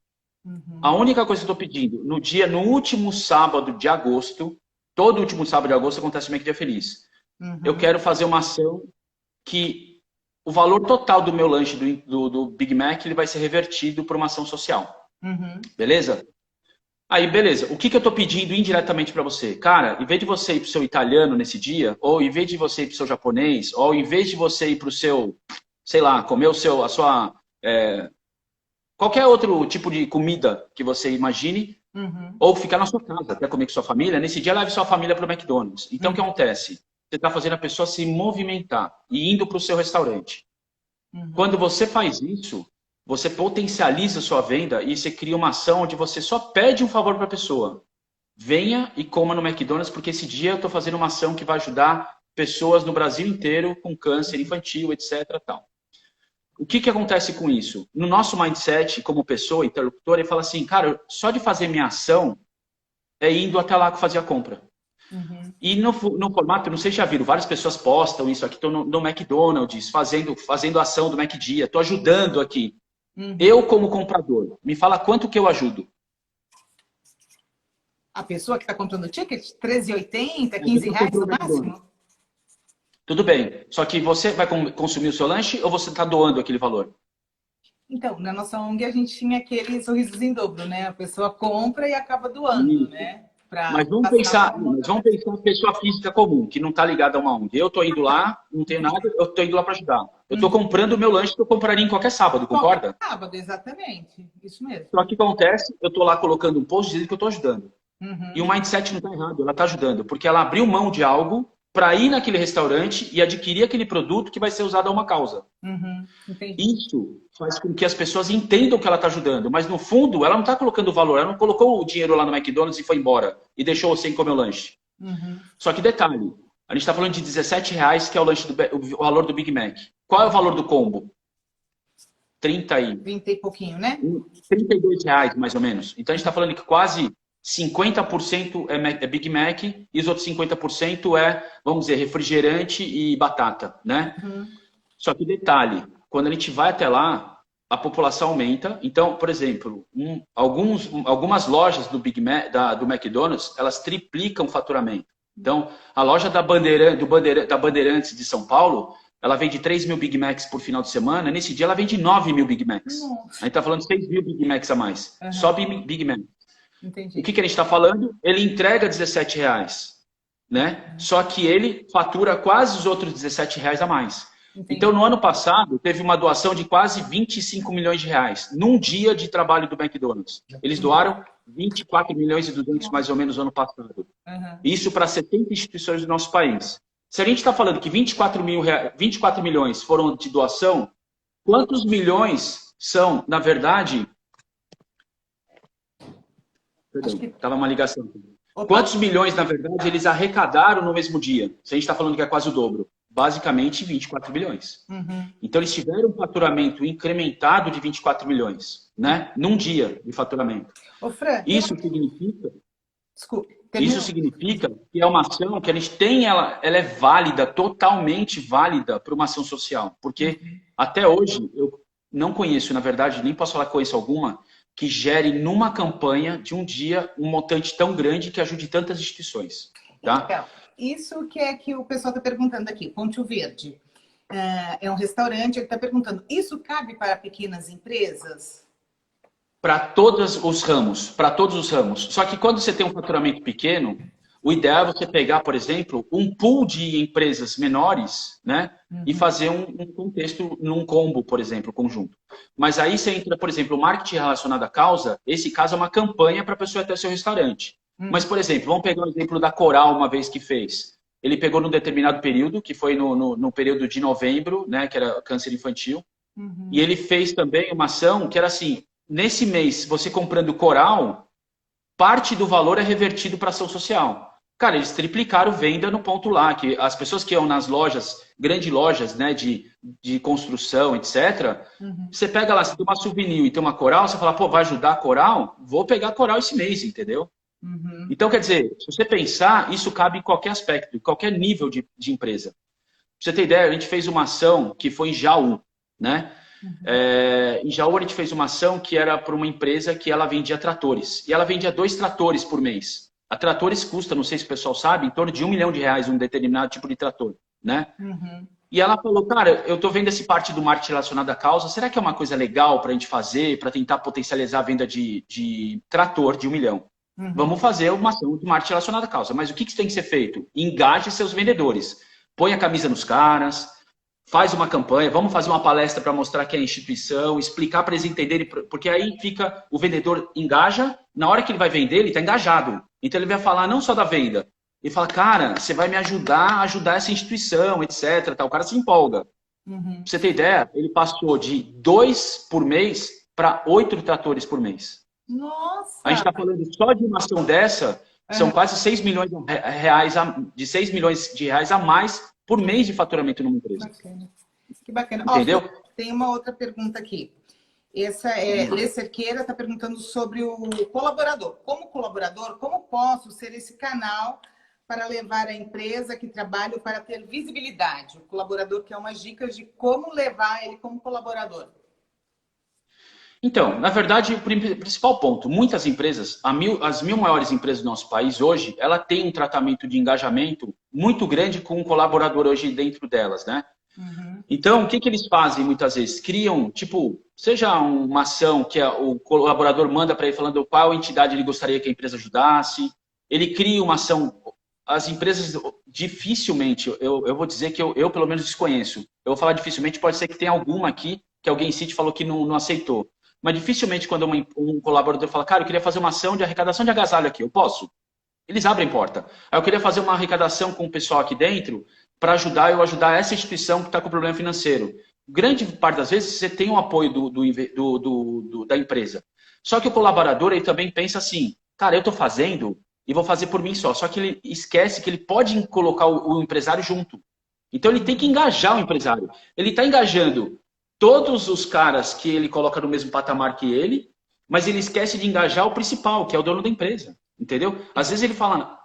A única coisa que eu estou pedindo, no último sábado de agosto, todo último sábado de agosto acontece o Mac Dia Feliz. Eu quero fazer uma ação que o valor total do meu lanche do Big Mac ele vai ser revertido para uma ação social. Beleza? Aí, beleza. O que eu estou pedindo indiretamente para você? Cara, em vez de você ir para o seu italiano nesse dia, ou em vez de você ir para o seu japonês, ou em vez de você ir para o seu, sei lá, comer a sua... qualquer outro tipo de comida que você imagine, ou ficar na sua casa, até comer com sua família, nesse dia leve sua família para o McDonald's. Então, o que acontece? Você está fazendo a pessoa se movimentar e indo para o seu restaurante. Quando você faz isso, você potencializa a sua venda e você cria uma ação onde você só pede um favor para a pessoa. Venha e coma no McDonald's, porque esse dia eu estou fazendo uma ação que vai ajudar pessoas no Brasil inteiro com câncer infantil, etc. Tal. O que acontece com isso? No nosso mindset, como pessoa, interlocutor, ele fala assim, cara, só de fazer minha ação é indo até lá fazer a compra. E no formato, não sei se já viram, várias pessoas postam isso aqui, estou no McDonald's, fazendo a ação do MacDia, estou ajudando aqui. Eu, como comprador, me fala quanto que eu ajudo. A pessoa que está comprando o ticket, R$13,80, R$15 no máximo? Tudo bem, só que você vai consumir o seu lanche ou você está doando aquele valor? Então, na nossa ONG a gente tinha aquele sorrisos em dobro, né? A pessoa compra e acaba doando, né? Mas vamos pensar a pessoa física comum, que não está ligada a uma ONG. Eu estou indo lá, não tenho nada, eu estou indo lá para ajudar. Eu estou comprando o meu lanche que eu compraria em qualquer sábado, concorda? Qualquer sábado, exatamente. Isso mesmo. Só que o que acontece, eu estou lá colocando um post dizendo que eu estou ajudando. E o mindset não está errado, ela está ajudando. Porque ela abriu mão de algo para ir naquele restaurante e adquirir aquele produto que vai ser usado a uma causa. Isso faz com que as pessoas entendam que ela está ajudando, mas no fundo ela não está colocando valor, ela não colocou o dinheiro lá no McDonald's e foi embora e deixou você comer o lanche. Só que detalhe, a gente está falando de R$17, que é o valor do Big Mac. Qual é o valor do combo? 30 e pouquinho, né? R$32, mais ou menos. Então a gente está falando que quase 50% é Big Mac e os outros 50% é, vamos dizer, refrigerante e batata, né? Só que detalhe, quando a gente vai até lá, a população aumenta. Então, por exemplo, algumas lojas do Big Mac, do McDonald's, elas triplicam o faturamento. Então, a loja da Bandeirantes de São Paulo, ela vende 3 mil Big Macs por final de semana. Nesse dia, ela vende 9 mil Big Macs. Nossa. A gente está falando de 6 mil Big Macs a mais. Só Big Mac. Entendi. O que a gente está falando? Ele entrega R$17, né? Só que ele fatura quase os outros R$17 a mais. Então, no ano passado, teve uma doação de quase 25 milhões de reais, num dia de trabalho do McDonald's. Eles doaram 24 milhões e 200 mais ou menos no ano passado. Isso para 70 instituições do nosso país. Se a gente está falando que 24 milhões foram de doação, quantos milhões são, na verdade... Perdão, estava uma ligação. Quantos milhões, na verdade, eles arrecadaram no mesmo dia? Se a gente está falando que é quase o dobro. Basicamente, 24 bilhões. Então, eles tiveram um faturamento incrementado de 24 milhões, né? Num dia de faturamento. Ô, Fran, Isso significa... Desculpe. Isso significa que é uma ação que a gente tem, ela é válida, totalmente válida para uma ação social. Porque até hoje, eu não conheço, na verdade, nem posso falar que conheço alguma, que gere numa campanha de um dia um montante tão grande que ajude tantas instituições. Tá? Então, isso que é que o pessoal está perguntando aqui. Ponte Verde é um restaurante, ele está perguntando, isso cabe para pequenas empresas? Para todos os ramos, para todos os ramos. Só que quando você tem um faturamento pequeno, o ideal é você pegar, por exemplo, um pool de empresas menores, né? E fazer um contexto num combo, por exemplo, conjunto. Mas aí você entra, por exemplo, o marketing relacionado à causa, esse caso é uma campanha para a pessoa ir até o seu restaurante. Mas, por exemplo, vamos pegar o exemplo da Coral uma vez que fez. Ele pegou num determinado período, que foi no período de novembro, né? Que era câncer infantil. E ele fez também uma ação que era assim, nesse mês, você comprando Coral, parte do valor é revertido para ação social. Cara, eles triplicaram venda no ponto lá, que as pessoas que iam nas lojas, grandes lojas, né, de construção, etc., você pega lá, você tem uma souvenir e tem uma Coral, você fala, pô, vai ajudar a Coral? Vou pegar a Coral esse mês, entendeu? Então, quer dizer, se você pensar, isso cabe em qualquer aspecto, em qualquer nível de empresa. Pra você ter ideia, a gente fez uma ação que foi em Jaú, né? Em Jaú a gente fez uma ação que era para uma empresa que ela vendia tratores. E ela vendia 2 tratores por mês. A tratores custa, não sei se o pessoal sabe, em torno de R$1 milhão um determinado tipo de trator, né? E ela falou, cara, eu tô vendo esse parte do marketing relacionado à causa, será que é uma coisa legal para a gente fazer, para tentar potencializar a venda de trator de R$1 milhão? Vamos fazer uma ação de marketing relacionada à causa. Mas o que tem que ser feito? Engaje seus vendedores. Põe a camisa nos caras, faz uma campanha, vamos fazer uma palestra para mostrar que é a instituição, explicar para eles entenderem, porque aí fica, o vendedor engaja, na hora que ele vai vender, ele está engajado. Então ele vai falar não só da venda, ele fala, cara, você vai me ajudar a ajudar essa instituição, etc. O cara se empolga. Pra você ter ideia, ele passou de 2 por mês para 8 tratores por mês. Nossa! A gente está falando só de uma ação dessa, são quase 6 milhões de reais, de 6 milhões de reais a mais por mês de faturamento numa empresa. Bacana. Que bacana. Entendeu? Ó, tem uma outra pergunta aqui. Essa é Lê Cerqueira, está perguntando sobre o colaborador. Como colaborador, como posso ser esse canal para levar a empresa que trabalho para ter visibilidade? O colaborador quer umas dicas de como levar ele como colaborador. Então, na verdade, o principal ponto, muitas empresas, as 1000 maiores empresas do nosso país hoje, ela tem um tratamento de engajamento muito grande com o colaborador hoje dentro delas, né? Então, o que eles fazem muitas vezes? Criam, tipo, seja uma ação que o colaborador manda para ele falando qual entidade ele gostaria que a empresa ajudasse, ele cria uma ação. As empresas dificilmente, eu vou dizer que eu pelo menos desconheço. Eu vou falar dificilmente, pode ser que tenha alguma aqui que alguém cite e falou que não aceitou. Mas dificilmente quando um colaborador fala, cara, eu queria fazer uma ação de arrecadação de agasalho aqui, eu posso? Eles abrem porta. Aí eu queria fazer uma arrecadação com o pessoal aqui dentro para ajudar essa instituição que está com problema financeiro. Grande parte das vezes você tem o apoio da empresa. Só que o colaborador ele também pensa assim, cara, eu estou fazendo e vou fazer por mim só. Só que ele esquece que ele pode colocar o empresário junto. Então ele tem que engajar o empresário. Ele está engajando todos os caras que ele coloca no mesmo patamar que ele, mas ele esquece de engajar o principal, que é o dono da empresa. Entendeu? Às vezes ele fala,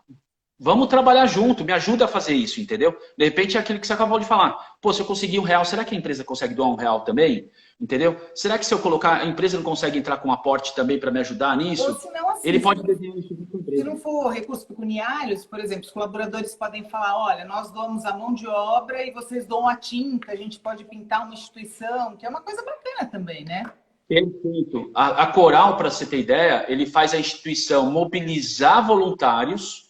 vamos trabalhar junto, me ajuda a fazer isso, entendeu? De repente é aquilo que você acabou de falar. Pô, se eu conseguir R$1, será que a empresa consegue doar R$1 também? Entendeu? Será que se eu colocar, a empresa não consegue entrar com um aporte também para me ajudar nisso? Ou se não, assim, ele pode desenhar isso com a empresa. Se não for recursos pecuniários, por exemplo, os colaboradores podem falar, olha, nós doamos a mão de obra e vocês doam a tinta, a gente pode pintar uma instituição, que é uma coisa bacana também, né? Perfeito. A Coral, para você ter ideia, ele faz a instituição mobilizar voluntários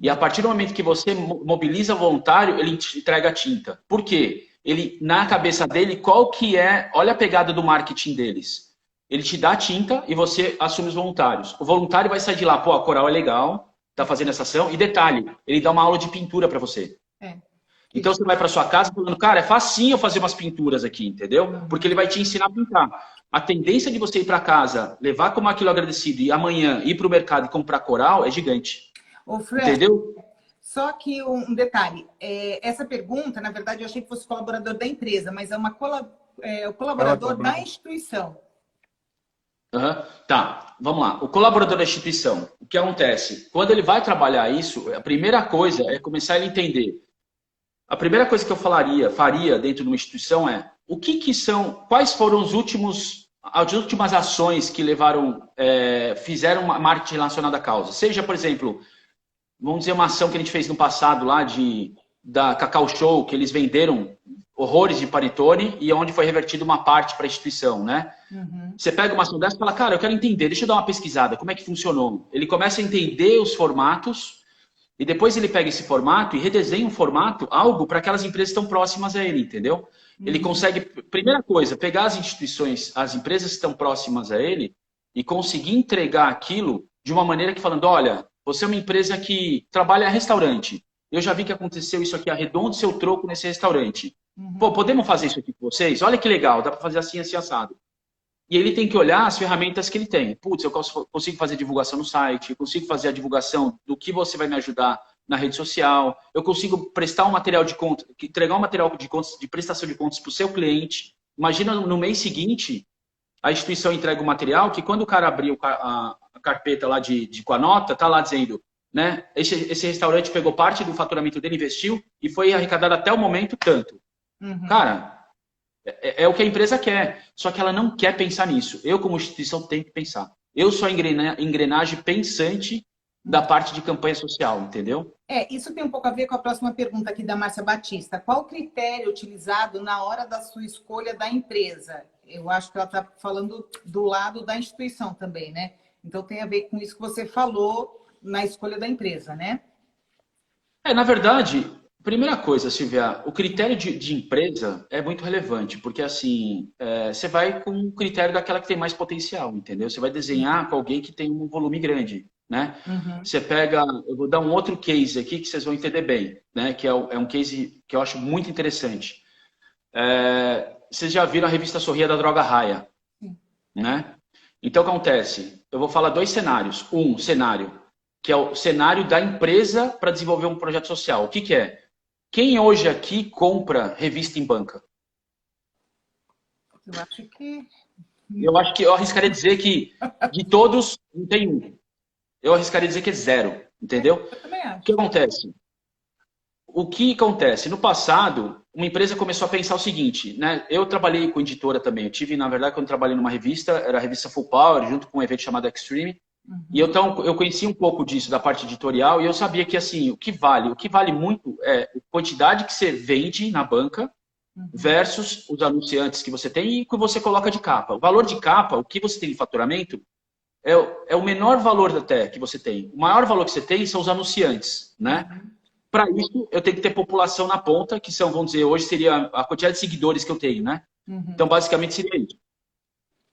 e a partir do momento que você mobiliza voluntário, ele te entrega a tinta. Por quê? ele, na cabeça dele, qual que é... Olha a pegada do marketing deles. Ele te dá a tinta e você assume os voluntários. O voluntário vai sair de lá, pô, a Coral é legal, tá fazendo essa ação. E detalhe, ele dá uma aula de pintura para você. Então você vai para sua casa falando, cara, é facinho eu fazer umas pinturas aqui, entendeu? Porque ele vai te ensinar a pintar. A tendência de você ir para casa, levar como aquilo agradecido e amanhã ir para o mercado e comprar Coral é gigante. Ô, Fran, entendeu? só que um detalhe, essa pergunta, na verdade, eu achei que fosse colaborador da empresa, mas é o colaborador da instituição. Tá, vamos lá. O colaborador da instituição, o que acontece? Quando ele vai trabalhar isso, a primeira coisa é começar a entender. A primeira coisa que eu faria dentro de uma instituição é quais foram as últimas ações que fizeram uma marketing relacionada à causa. Seja, por exemplo, vamos dizer uma ação que a gente fez no passado lá da Cacau Show, que eles venderam horrores de panetone e onde foi revertido uma parte para a instituição, né? Você pega uma ação dessa e fala, cara, eu quero entender, deixa eu dar uma pesquisada, como é que funcionou? Ele começa a entender os formatos e depois ele pega esse formato e redesenha um formato, algo para aquelas empresas que estão próximas a ele, entendeu? Ele consegue, primeira coisa, pegar as instituições, as empresas que estão próximas a ele e conseguir entregar aquilo de uma maneira que falando, olha, você é uma empresa que trabalha em restaurante. Eu já vi que aconteceu isso aqui, arredonde seu troco nesse restaurante. Pô, podemos fazer isso aqui com vocês? Olha que legal, dá para fazer assim, assim, assado. E ele tem que olhar as ferramentas que ele tem. Putz, eu consigo fazer divulgação no site, eu consigo fazer a divulgação do que você vai me ajudar na rede social, eu consigo prestar um material de conta, entregar um material de contas, de prestação de contas para o seu cliente. Imagina no mês seguinte, a instituição entrega o material que quando o cara abrir a carpeta lá com a nota, tá lá dizendo, né, esse restaurante pegou parte do faturamento dele, investiu e foi arrecadado até o momento tanto. Cara, é o que a empresa quer, só que ela não quer pensar nisso. Eu, como instituição, tenho que pensar. Eu sou a engrenagem pensante da parte de campanha social, entendeu? Isso tem um pouco a ver com a próxima pergunta aqui da Márcia Batista. Qual o critério utilizado na hora da sua escolha da empresa? Eu acho que ela está falando do lado da instituição também, né? Então tem a ver com isso que você falou na escolha da empresa, né? Na verdade, primeira coisa, Silvia, o critério de empresa é muito relevante, porque assim, você vai com o critério daquela que tem mais potencial, entendeu? Você vai desenhar com alguém que tem um volume grande, né? Você pega, eu vou dar um outro case aqui que vocês vão entender bem, né? Que é um case que eu acho muito interessante. Vocês já viram a revista Sorria da Droga Raia, né? Então, o que acontece? Eu vou falar dois cenários. Um cenário, que é o cenário da empresa para desenvolver um projeto social. O que é? Quem hoje aqui compra revista em banca? Eu acho que eu arriscaria dizer que de todos não tem um. Eu arriscaria dizer que é zero, entendeu? Eu também acho. O que acontece? No passado, uma empresa começou a pensar o seguinte, né? Eu trabalhei com editora também. Eu tive, na verdade, quando eu trabalhei numa revista, era a revista Full Power, junto com um evento chamado Extreme. E então eu conheci um pouco disso, da parte editorial, e eu sabia que assim, o que vale muito é a quantidade que você vende na banca versus os anunciantes que você tem e o que você coloca de capa. O valor de capa, o que você tem de faturamento, é o menor valor até que você tem. O maior valor que você tem são os anunciantes, né? Para isso, eu tenho que ter população na ponta, que são, vamos dizer, hoje seria a quantidade de seguidores que eu tenho, né? Então, basicamente, seria isso.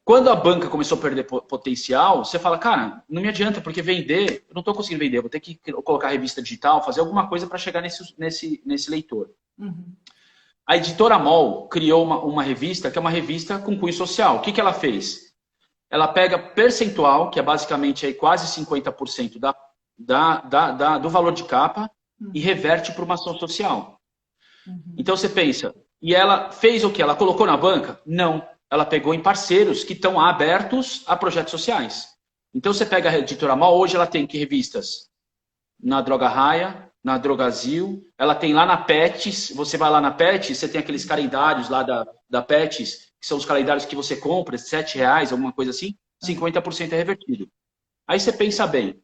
Quando a banca começou a perder potencial, você fala, cara, não me adianta, porque vender, eu não estou conseguindo vender, eu vou ter que colocar revista digital, fazer alguma coisa para chegar nesse leitor. A editora MOL criou uma revista, que é uma revista com cunho social. O que ela fez? Ela pega percentual, que é basicamente aí quase 50% do valor de capa, e reverte para uma ação social. Então você pensa, e ela fez o quê? Ela colocou na banca? Não. Ela pegou em parceiros que estão abertos a projetos sociais. Então você pega a editora MOL, hoje ela tem revistas na Droga Raia, na Drogazil, ela tem lá na Pets, você vai lá na Pets, você tem aqueles calendários lá da Pets, que são os calendários que você compra, R$7, alguma coisa assim, 50% é revertido. Aí você pensa bem,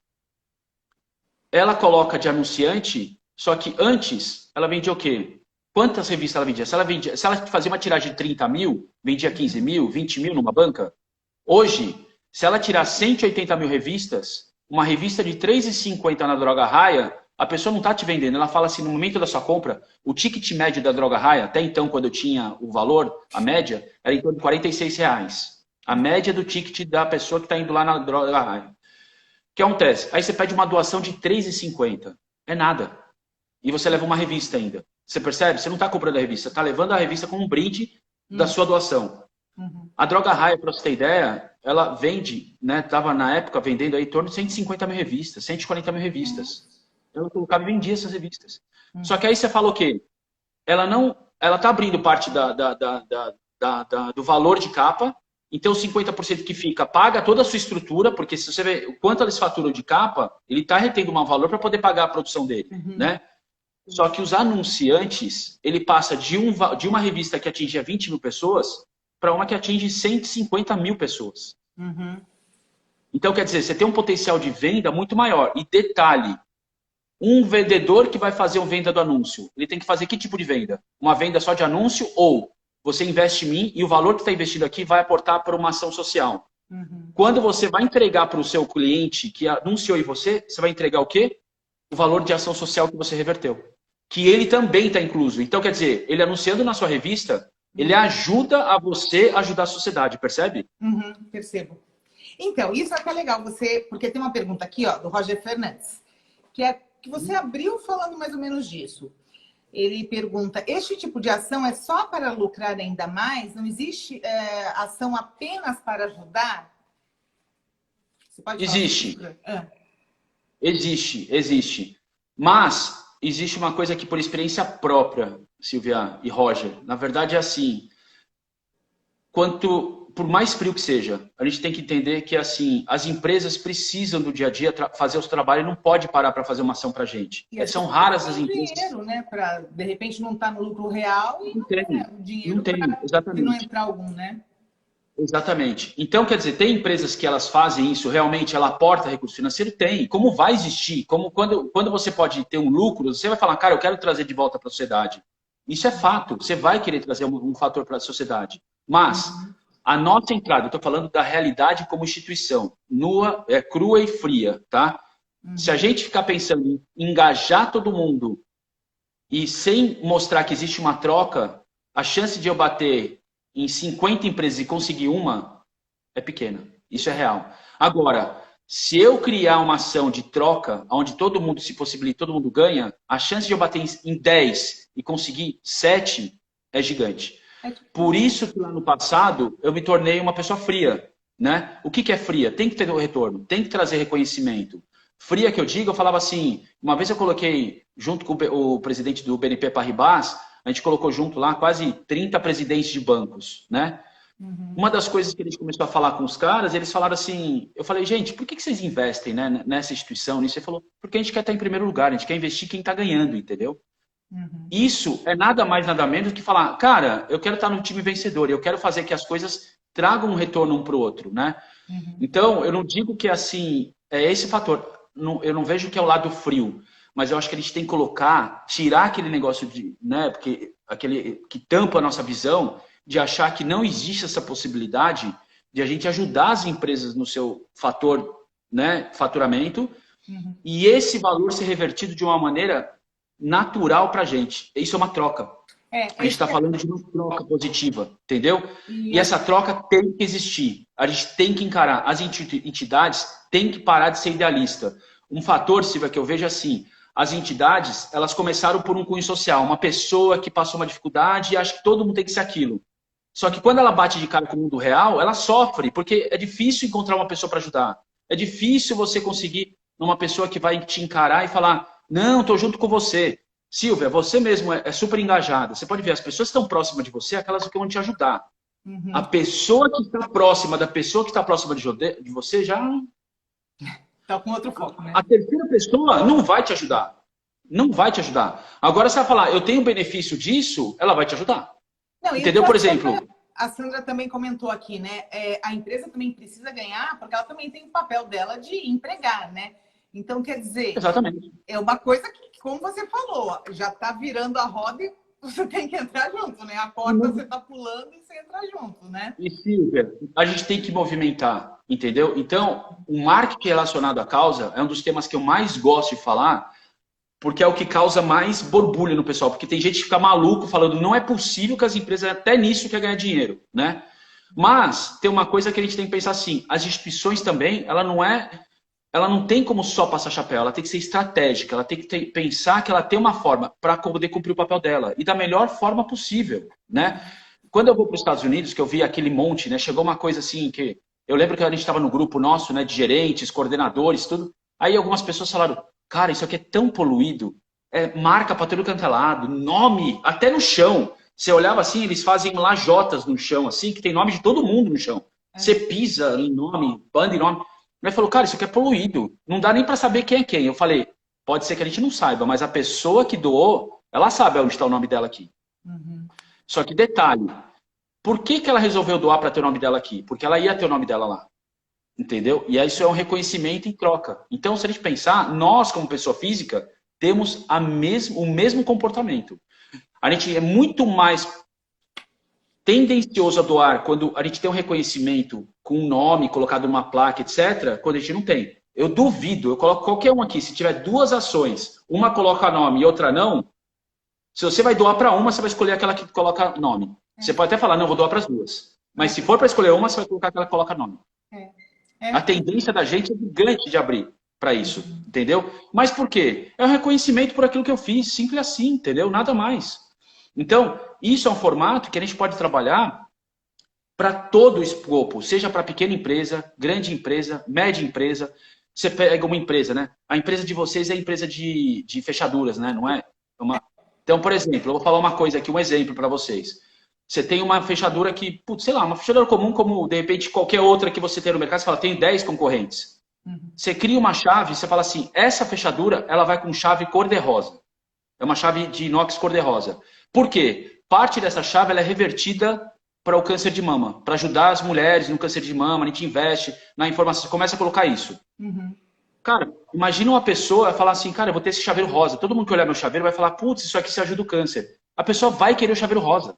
ela coloca de anunciante, só que antes ela vendia o quê? Quantas revistas ela vendia? Se ela fazia uma tiragem de 30 mil, vendia 15 mil, 20 mil numa banca. Hoje, se ela tirar 180 mil revistas, uma revista de R$3,50 na Droga Raia A pessoa não está te vendendo, ela fala assim, no momento da sua compra, o ticket médio da Droga Raia, até então, quando eu tinha o valor, a média, era em torno de R$ 46. A média do ticket da pessoa que está indo lá na Droga Raia. O que acontece? Aí você pede uma doação de R$ 3,50. É nada. E você leva uma revista ainda. Você percebe? Você não está comprando a revista, está levando a revista como um brinde da sua doação. A Droga Raia, para você ter ideia, ela vende, né? Estava na época vendendo aí em torno de 150 mil revistas, 140 mil revistas. Eu colocava e vendia essas revistas. Só que aí você falou que ela não, ela está abrindo parte do valor de capa, então 50% que fica paga toda a sua estrutura, porque se você vê o quanto eles faturam de capa, ele está retendo um valor para poder pagar a produção dele, né? Só que os anunciantes, ele passa de uma revista que atingia 20 mil pessoas para uma que atinge 150 mil pessoas. Então, quer dizer, você tem um potencial de venda muito maior. E detalhe, um vendedor que vai fazer uma venda do anúncio, ele tem que fazer que tipo de venda? Uma venda só de anúncio ou você investe em mim e o valor que está investido aqui vai aportar para uma ação social. Quando você vai entregar para o seu cliente que anunciou em você, você vai entregar o quê? O valor de ação social que você reverteu. Que ele também está incluso. Então, quer dizer, ele anunciando na sua revista, ele ajuda a você ajudar a sociedade, percebe? Percebo. Então, isso é até legal, porque tem uma pergunta aqui, ó, do Roger Fernandes, que é que você abriu falando mais ou menos disso. Ele pergunta, este tipo de ação é só para lucrar ainda mais? Não existe ação apenas para ajudar? Você pode Existe. Existe. Mas existe uma coisa que por experiência própria, Silvia e Roger, na verdade é assim, por mais frio que seja, a gente tem que entender que assim, as empresas precisam do dia a dia fazer os trabalhos e não pode parar para fazer uma ação para a gente. São raras as empresas. Dinheiro, né? Pra, de repente não está no lucro real e não tem dinheiro para não entrar algum, né? Exatamente. Então, quer dizer, tem empresas que elas fazem isso, realmente ela aporta recurso financeiro? Tem. Como vai existir? Como quando você pode ter um lucro, você vai falar, cara, eu quero trazer de volta para a sociedade. Isso é fato. Você vai querer trazer um fator para a sociedade. Mas a nossa entrada, eu estou falando da realidade como instituição, nua, crua e fria, tá? Se a gente ficar pensando em engajar todo mundo e sem mostrar que existe uma troca, a chance de eu bater em 50 empresas e conseguir uma é pequena. Isso é real. Agora, se eu criar uma ação de troca, onde todo mundo se possibilita, todo mundo ganha, a chance de eu bater em 10 e conseguir 7 é gigante. Por isso que lá no passado eu me tornei uma pessoa fria, né? O que é fria? Tem que ter o retorno, tem que trazer reconhecimento. Fria que eu digo, eu falava assim, uma vez eu coloquei, junto com o presidente do BNP Paribas, a gente colocou junto lá quase 30 presidentes de bancos, né? Uma das coisas que a gente começou a falar com os caras, eles falaram assim, eu falei, gente, por que vocês investem, né, nessa instituição? Nisso? Ele falou, porque a gente quer estar em primeiro lugar, a gente quer investir quem está ganhando, entendeu? Isso é nada mais, nada menos do que falar, cara, eu quero estar num time vencedor, eu quero fazer que as coisas tragam um retorno um para o outro, né? Então, eu não digo que assim, é esse fator, eu não vejo que é o lado frio, mas eu acho que a gente tem que colocar, tirar aquele negócio de, né, porque aquele que tampa a nossa visão, de achar que não existe essa possibilidade de a gente ajudar as empresas no seu fator, né, faturamento, e esse valor ser revertido de uma maneira natural para a gente. Isso é uma troca. A gente está falando de uma troca positiva, entendeu? E essa troca tem que existir. A gente tem que encarar. As entidades têm que parar de ser idealista. Um fator, Silvia, que eu vejo assim, as entidades, elas começaram por um cunho social, uma pessoa que passou uma dificuldade e acha que todo mundo tem que ser aquilo. Só que quando ela bate de cara com o mundo real, ela sofre, porque é difícil encontrar uma pessoa para ajudar. É difícil você conseguir uma pessoa que vai te encarar e falar, não, estou junto com você. Silvia, você mesmo é super engajada. Você pode ver, as pessoas que estão próximas de você, aquelas que vão te ajudar. A pessoa que está próxima da pessoa que está próxima de você já... Está com outro foco, né? A terceira pessoa não vai te ajudar. Não vai te ajudar. Agora você vai falar, eu tenho benefício disso, ela vai te ajudar. Não, entendeu? Por exemplo... A Sandra também comentou aqui, né? A empresa também precisa ganhar, porque ela também tem o papel dela de empregar, né? Então, quer dizer... Exatamente. É uma coisa que, como você falou, já está virando a roda e você tem que entrar junto, né? A porta você está pulando e você entra junto, né? E Silvia, a gente tem que movimentar, entendeu? Então, o marketing relacionado à causa é um dos temas que eu mais gosto de falar, porque é o que causa mais borbulha no pessoal. Porque tem gente que fica maluco falando, não é possível que as empresas até nisso querem ganhar dinheiro, né? Mas tem uma coisa que a gente tem que pensar assim, as instituições também, ela não tem como só passar chapéu, ela tem que ser estratégica, ela tem que pensar que ela tem uma forma para poder cumprir o papel dela, e da melhor forma possível, né? Quando eu vou para os Estados Unidos, que eu vi aquele monte, né? Chegou uma coisa assim que... Eu lembro que a gente estava no grupo nosso, né? De gerentes, coordenadores, tudo. Aí algumas pessoas falaram, cara, isso aqui é tão poluído. É marca para todo canto é lado, nome, até no chão. Você olhava assim, eles fazem lajotas no chão, assim, que tem nome de todo mundo no chão. Você pisa em nome, banda em nome. Ele falou, cara, isso aqui é poluído. Não dá nem para saber quem é quem. Eu falei, pode ser que a gente não saiba, mas a pessoa que doou, ela sabe onde está o nome dela aqui. Uhum. Só que detalhe, por que ela resolveu doar para ter o nome dela aqui? Porque ela ia ter o nome dela lá. Entendeu? E isso é um reconhecimento em troca. Então, se a gente pensar, nós, como pessoa física, temos o mesmo comportamento. A gente é muito mais tendencioso a doar quando a gente tem um reconhecimento com um nome colocado numa placa, etc., quando a gente não tem. Eu duvido, eu coloco qualquer um aqui, se tiver duas ações, uma coloca nome e outra não, se você vai doar para uma, você vai escolher aquela que coloca nome. Você pode até falar, não, vou doar para as duas. Mas se for para escolher uma, você vai colocar aquela que coloca nome. A tendência da gente é gigante de abrir para isso, entendeu? Mas por quê? É um reconhecimento por aquilo que eu fiz, simples assim, entendeu? Nada mais. Então, isso é um formato que a gente pode trabalhar para todo o escopo, seja para pequena empresa, grande empresa, média empresa. Você pega uma empresa, né? A empresa de vocês é a empresa de fechaduras, né? Não é? Então, por exemplo, eu vou falar uma coisa aqui, um exemplo para vocês. Você tem uma fechadura que, putz, sei lá, uma fechadura comum como, de repente, qualquer outra que você tem no mercado, você fala, tem 10 concorrentes. Você cria uma chave, você fala assim, essa fechadura, ela vai com chave cor-de-rosa. É uma chave de inox cor-de-rosa. Por quê? Parte dessa chave ela é revertida para o câncer de mama, para ajudar as mulheres no câncer de mama, a gente investe na informação, você começa a colocar isso. Cara, imagina uma pessoa falar assim, cara, eu vou ter esse chaveiro rosa. Todo mundo que olhar meu chaveiro vai falar, putz, isso aqui se ajuda o câncer. A pessoa vai querer o chaveiro rosa.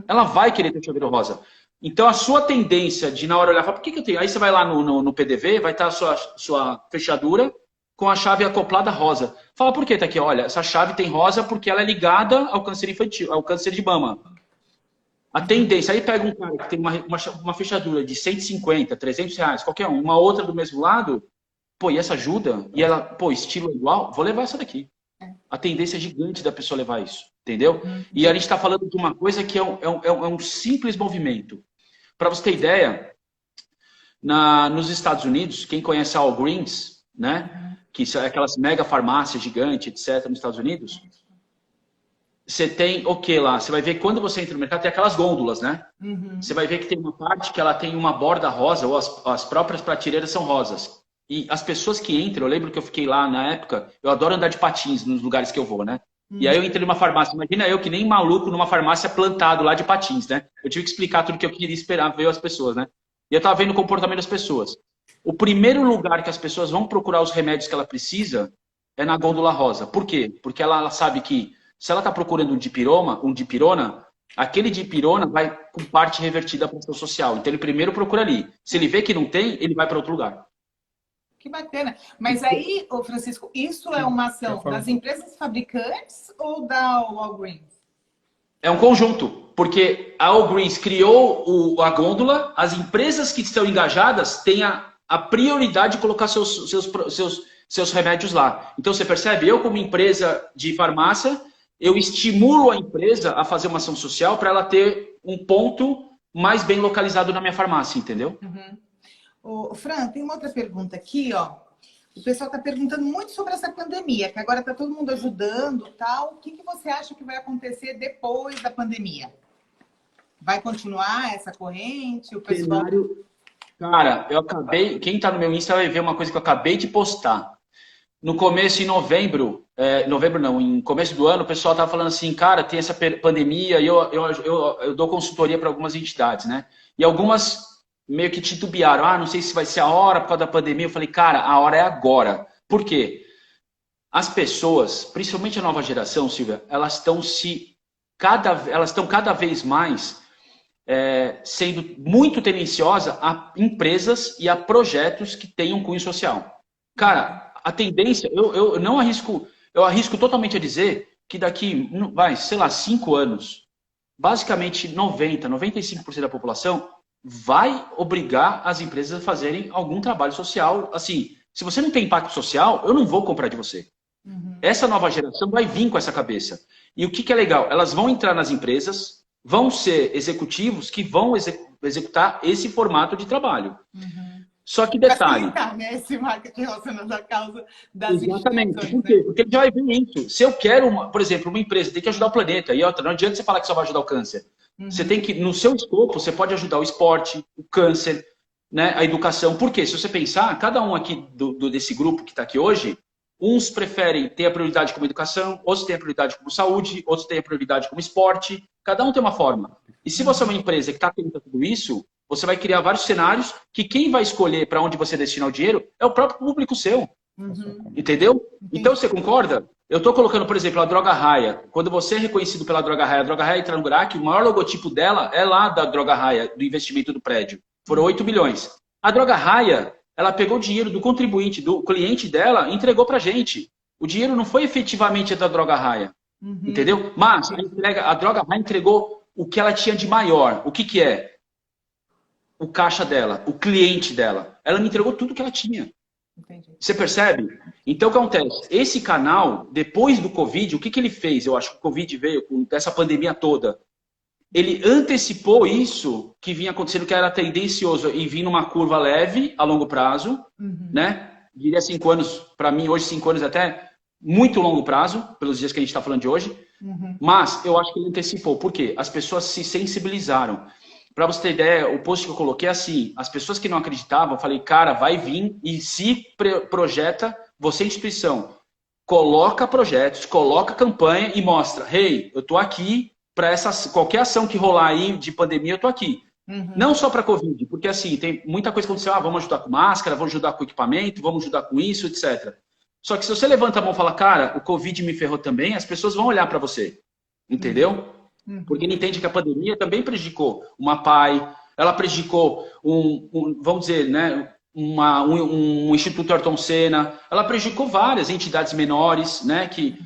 Ela vai querer ter o chaveiro rosa. Então, a sua tendência de, na hora, olhar, falar, por que eu tenho? Aí você vai lá no PDV, vai estar a sua fechadura com a chave acoplada rosa. Fala, por que tá aqui? Olha, essa chave tem rosa porque ela é ligada ao câncer infantil, ao câncer de mama. A tendência, aí pega um cara que tem uma fechadura de 150, 300 reais, qualquer uma outra do mesmo lado, pô, e essa ajuda? E ela, pô, estilo é igual? Vou levar essa daqui. A tendência é gigante da pessoa levar isso, entendeu? E a gente está falando de uma coisa que é um simples movimento. Para você ter ideia, nos Estados Unidos, quem conhece a Walgreens, né? Que são aquelas mega farmácias gigantes, etc., nos Estados Unidos, você tem o que lá? Você vai ver quando você entra no mercado, tem aquelas gôndolas, né? Você vai ver que tem uma parte que ela tem uma borda rosa, ou as próprias prateleiras são rosas. E as pessoas que entram, eu lembro que eu fiquei lá na época, eu adoro andar de patins nos lugares que eu vou, né? E aí eu entrei numa farmácia, imagina eu que nem maluco numa farmácia plantado lá de patins, né? Eu tive que explicar tudo que eu queria esperar ver as pessoas, né? E eu tava vendo o comportamento das pessoas. O primeiro lugar que as pessoas vão procurar os remédios que ela precisa é na gôndola rosa. Por quê? Porque ela sabe que se ela está procurando um dipirona, aquele dipirona vai com parte revertida para a ação social. Então ele primeiro procura ali. Se ele vê que não tem, ele vai para outro lugar. Que bacana. Mas aí, ô Francisco, isso é uma ação das empresas fabricantes ou da Walgreens? É um conjunto, porque a Walgreens criou a gôndola, as empresas que estão engajadas têm a prioridade de colocar seus remédios lá. Então você percebe, eu como empresa de farmácia, eu estimulo a empresa a fazer uma ação social para ela ter um ponto mais bem localizado na minha farmácia, entendeu? Ô, Fran, tem uma outra pergunta aqui, ó. O pessoal está perguntando muito sobre essa pandemia, que agora está todo mundo ajudando e tal. O que você acha que vai acontecer depois da pandemia? Vai continuar essa corrente? O pessoal... Cara, eu acabei... Quem está no meu Insta vai ver uma coisa que eu acabei de postar. No começo, em novembro... em começo do ano, o pessoal estava falando assim, cara, tem essa pandemia e eu dou consultoria para algumas entidades, né? E algumas... meio que titubearam, não sei se vai ser a hora por causa da pandemia. Eu falei, cara, a hora é agora. Por quê? As pessoas, principalmente a nova geração, Silvia, elas estão cada vez mais sendo muito tendenciosas a empresas e a projetos que tenham cunho social. Cara, a tendência, eu não arrisco, eu arrisco totalmente a dizer que daqui, sei lá, 5 anos, basicamente 95% da população vai obrigar as empresas a fazerem algum trabalho social. Assim, se você não tem impacto social, eu não vou comprar de você. Essa nova geração vai vir com essa cabeça. E o que é legal? Elas vão entrar nas empresas, vão ser executivos que vão executar esse formato de trabalho. Só que detalhe... Facilitar, né? Esse marketing relacionado à causa das Exatamente. instituições, Por quê? né? Porque ele já vai vir isso. Se eu quero, por exemplo, uma empresa tem que ajudar o planeta, e outra, não adianta você falar que só vai ajudar o câncer. Você tem que, no seu escopo, você pode ajudar o esporte, o câncer, né, a educação. Por quê? Se você pensar, cada um aqui desse grupo que está aqui hoje, uns preferem ter a prioridade como educação, outros têm a prioridade como saúde, outros têm a prioridade como esporte. Cada um tem uma forma. E se você é uma empresa que está atenta a tudo isso, você vai criar vários cenários que quem vai escolher para onde você destinar o dinheiro é o próprio público seu. Entendeu? Então, você concorda? Eu estou colocando, por exemplo, a Droga Raia. Quando você é reconhecido pela Droga Raia, a Droga Raia entra no GRAC, o maior logotipo dela é lá da Droga Raia, do investimento do prédio. Foram 8 milhões. A Droga Raia, ela pegou o dinheiro do contribuinte, do cliente dela, e entregou para a gente. O dinheiro não foi efetivamente da Droga Raia. Entendeu? Mas a Droga Raia entregou o que ela tinha de maior. O que é? O caixa dela, o cliente dela. Ela me entregou tudo que ela tinha. Entendi. Você percebe? Então, o que acontece? Esse canal, depois do Covid, o que ele fez? Eu acho que o Covid veio com essa pandemia toda. Ele antecipou isso que vinha acontecendo, que era tendencioso e vir numa curva leve a longo prazo, né? Diria 5 anos, para mim, hoje 5 anos até muito longo prazo, pelos dias que a gente está falando de hoje. Mas eu acho que ele antecipou. Por quê? As pessoas se sensibilizaram. Para você ter ideia, o post que eu coloquei é assim, as pessoas que não acreditavam, eu falei, cara, vai vir e se projeta, você instituição, coloca projetos, coloca campanha e mostra, hey, eu tô aqui para qualquer ação que rolar aí de pandemia, eu tô aqui. Não só para Covid, porque assim, tem muita coisa que aconteceu, vamos ajudar com máscara, vamos ajudar com equipamento, vamos ajudar com isso, etc. Só que se você levanta a mão e fala, cara, o Covid me ferrou também, as pessoas vão olhar para você, entendeu? Porque ele entende que a pandemia também prejudicou uma PAI, ela prejudicou vamos dizer, né, um Instituto Ayrton Senna, ela prejudicou várias entidades menores, né, que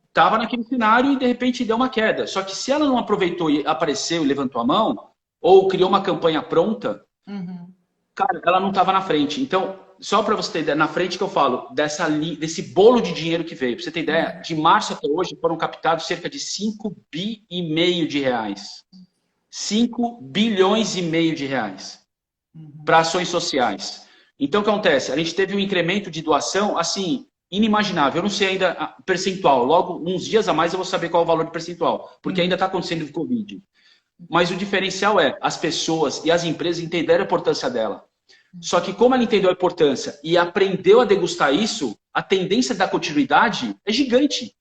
estava naquele cenário e de repente deu uma queda. Só que se ela não aproveitou e apareceu e levantou a mão, ou criou uma campanha pronta, cara, ela não estava na frente. Então, só para você ter ideia, na frente que eu falo, desse bolo de dinheiro que veio, para você ter ideia, de março até hoje foram captados cerca de 5,5 bi de reais. 5 bilhões e meio de reais para ações sociais. Então, o que acontece? A gente teve um incremento de doação, assim, inimaginável. Eu não sei ainda percentual. Logo, uns dias a mais eu vou saber qual é o valor de percentual, porque ainda está acontecendo o Covid. Mas o diferencial é, as pessoas e as empresas entenderam a importância dela. Só que como ela entendeu a importância e aprendeu a degustar isso, a tendência da continuidade é gigante.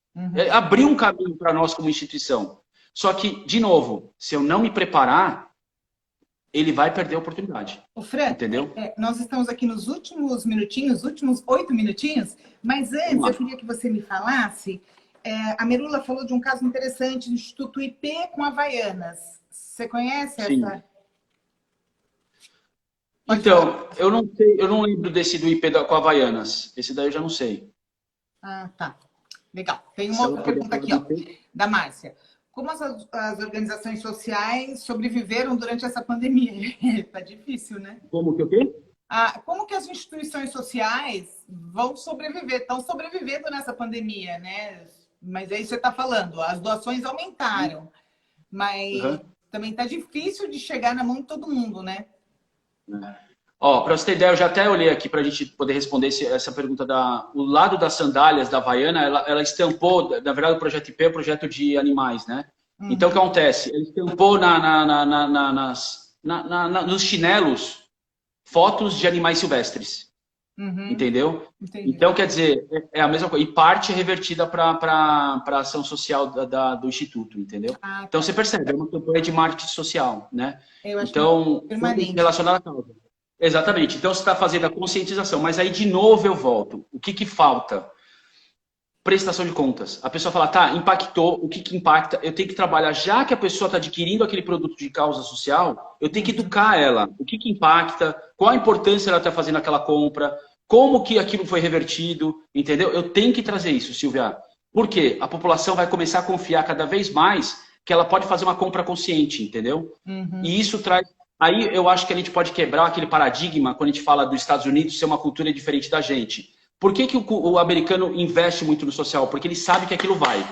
Abriu um caminho para nós como instituição. Só que, de novo, se eu não me preparar, ele vai perder a oportunidade. O Fran, entendeu? Nós estamos aqui nos últimos minutinhos, últimos 8 minutinhos, mas antes eu queria que você me falasse, a Merula falou de um caso interessante do Instituto IP com Havaianas. Você conhece Sim. essa? Então, eu não sei, eu não lembro desse do IP com Havaianas. Esse daí eu já não sei. Ah, tá. Legal. Tem uma outra pergunta aqui, ó, da Márcia. Como as organizações sociais sobreviveram durante essa pandemia? Tá difícil, né? Como que o quê? Como que as instituições sociais vão sobreviver? Estão sobrevivendo nessa pandemia, né? Mas aí você está falando, as doações aumentaram, mas também tá difícil de chegar na mão de todo mundo, né? Ó, para você ter ideia, eu já até olhei aqui para a gente poder responder essa pergunta o lado das sandálias da Havaiana, ela estampou, na verdade o projeto IP é o projeto de animais, né? Então o que acontece? Ele estampou nos chinelos fotos de animais silvestres, entendeu? Entendi. Então quer dizer, é a mesma coisa, e parte é revertida para a ação social do Instituto, entendeu? Então você percebe, é uma campanha de marketing social, né? Eu acho então, permanente. relacionada à causa. Exatamente. Então, você está fazendo a conscientização. Mas aí, de novo, eu volto. O que falta? Prestação de contas. A pessoa fala, tá, impactou. O que impacta? Eu tenho que trabalhar. Já que a pessoa está adquirindo aquele produto de causa social, eu tenho que educar ela. O que impacta? Qual a importância ela está fazendo aquela compra? Como que aquilo foi revertido? Entendeu? Eu tenho que trazer isso, Silvia. Por quê? A população vai começar a confiar cada vez mais que ela pode fazer uma compra consciente, entendeu? E isso traz... Aí eu acho que a gente pode quebrar aquele paradigma quando a gente fala dos Estados Unidos ser uma cultura diferente da gente. Por que o americano investe muito no social? Porque ele sabe que aquilo vai.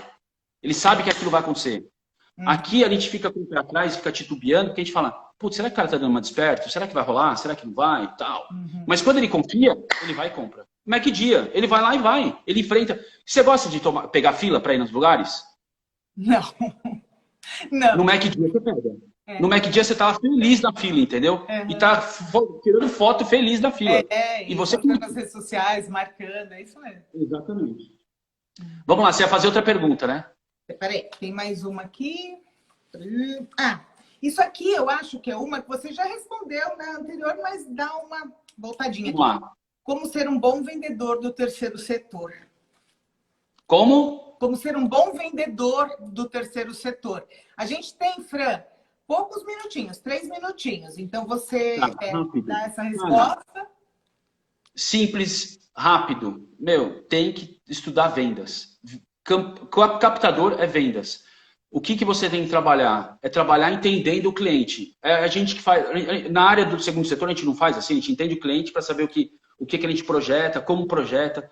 Ele sabe que aquilo vai acontecer. Aqui a gente fica com o pé atrás, fica titubeando, porque a gente fala, putz, será que o cara tá dando uma desperto? Será que vai rolar? Será que não vai? E tal. Mas quando ele confia, ele vai e compra. Mac Dia, ele vai lá e vai. Ele enfrenta. Você gosta de pegar fila para ir nos lugares? Não. Não. No Mac Dia você pega. No Mac Dia você tá feliz na fila, entendeu? E tá tirando foto feliz da fila. E você nas redes sociais, marcando, é isso mesmo. Exatamente. Vamos lá, você ia fazer outra pergunta, né? Peraí, tem mais uma aqui. Isso aqui eu acho que é uma que você já respondeu na anterior, mas dá uma voltadinha aqui. Vamos lá. Como ser um bom vendedor do terceiro setor? Como? Como ser um bom vendedor do terceiro setor. A gente tem, Fran, poucos minutinhos, 3 minutinhos. Então você dá essa resposta. Simples, rápido. Tem que estudar vendas. Captador é vendas. O que você tem que trabalhar? É trabalhar entendendo o cliente. A gente que faz... Na área do segundo setor, a gente não faz assim. A gente entende o cliente para saber o que a gente projeta, como projeta.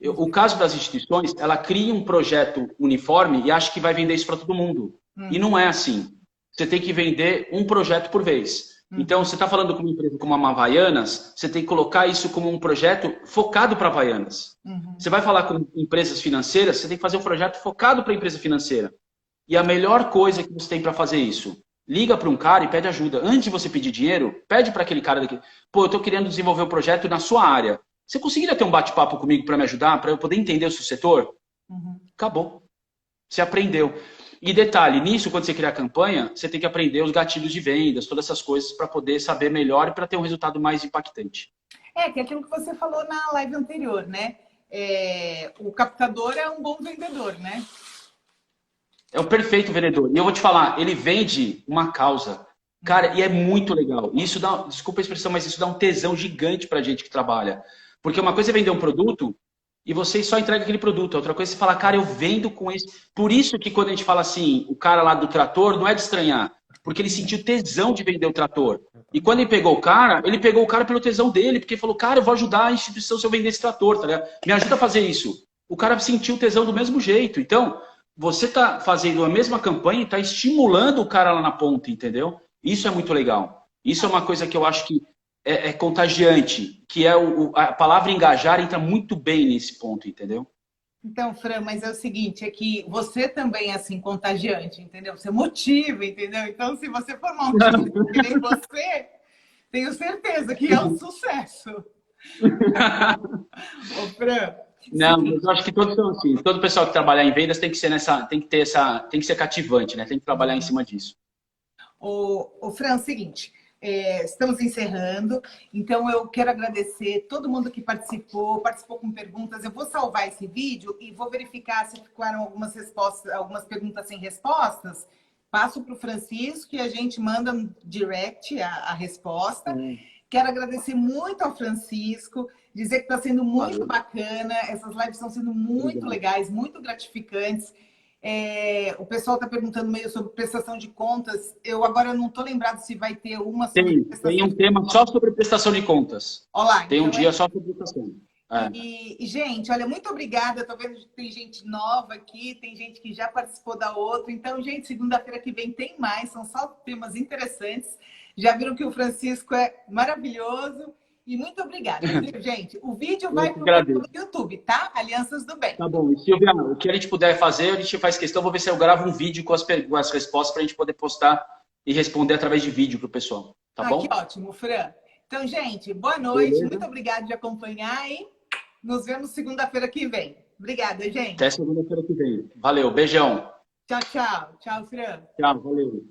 O caso das instituições, ela cria um projeto uniforme e acha que vai vender isso para todo mundo. E não é assim. Você tem que vender um projeto por vez. Então, você está falando com uma empresa como a Havaianas, você tem que colocar isso como um projeto focado para Havaianas. Você vai falar com empresas financeiras, você tem que fazer um projeto focado para a empresa financeira. E a melhor coisa que você tem para fazer isso, liga para um cara e pede ajuda. Antes de você pedir dinheiro, pede para aquele cara daqui, eu estou querendo desenvolver um projeto na sua área. Você conseguiria ter um bate-papo comigo para me ajudar, para eu poder entender o seu setor? Acabou. Você aprendeu. E detalhe, nisso, quando você criar a campanha, você tem que aprender os gatilhos de vendas, todas essas coisas para poder saber melhor e para ter um resultado mais impactante. Que é aquilo que você falou na live anterior, né? O captador é um bom vendedor, né? É o perfeito vendedor. E eu vou te falar, ele vende uma causa. Cara, e é muito legal. Isso dá, desculpa a expressão, mas isso dá um tesão gigante pra gente que trabalha. Porque uma coisa é vender um produto e você só entrega aquele produto. Outra coisa é você falar, cara, eu vendo com esse. Por isso que quando a gente fala assim, o cara lá do trator, não é de estranhar. Porque ele sentiu tesão de vender o trator. E quando ele pegou o cara pelo tesão dele. Porque ele falou, cara, eu vou ajudar a instituição se eu vender esse trator, tá ligado? Me ajuda a fazer isso. O cara sentiu tesão do mesmo jeito. Então, você tá fazendo a mesma campanha e tá estimulando o cara lá na ponta, entendeu? Isso é muito legal. Isso é uma coisa que eu acho que é contagiante, que é a palavra engajar entra muito bem nesse ponto, entendeu? Então, Fran, mas é o seguinte, é que você também é assim, contagiante, entendeu? Você motiva, entendeu? Então, se você formar um time que nem você, tenho certeza que é um sucesso. Ô, Fran... Não, mas eu acho que todos são assim. Todo pessoal que trabalhar em vendas tem que ser tem que ser cativante, né? Tem que trabalhar em cima disso. Ô, Fran, seguinte, estamos encerrando, então eu quero agradecer todo mundo que participou com perguntas. Eu vou salvar esse vídeo e vou verificar se ficaram algumas respostas, algumas perguntas sem respostas. Passo para o Francisco e a gente manda no direct a resposta. Quero agradecer muito ao Francisco, dizer que está sendo muito bacana, essas lives estão sendo muito legais, muito gratificantes. O pessoal está perguntando meio sobre prestação de contas. Eu agora não estou lembrado se vai ter uma sobre prestação. Tem um tema só sobre prestação de contas. Olá, tem um dia só sobre prestação. E, gente, olha, muito obrigada. Estou vendo que tem gente nova aqui, tem gente que já participou da outra. Então, gente, segunda-feira que vem tem mais, são só temas interessantes. Já viram que o Francisco é maravilhoso. E muito obrigada, gente. O vídeo vai para o YouTube, tá? Alianças do Bem. Tá bom. E, Silvia, o que a gente puder fazer, a gente faz questão. Vou ver se eu gravo um vídeo com as respostas para a gente poder postar e responder através de vídeo para o pessoal. Tá bom? Que ótimo, Fran. Então, gente, boa noite. Beleza. Muito obrigada de acompanhar e nos vemos segunda-feira que vem. Obrigada, gente. Até segunda-feira que vem. Valeu. Beijão. Tchau, tchau. Tchau, Fran. Tchau, valeu.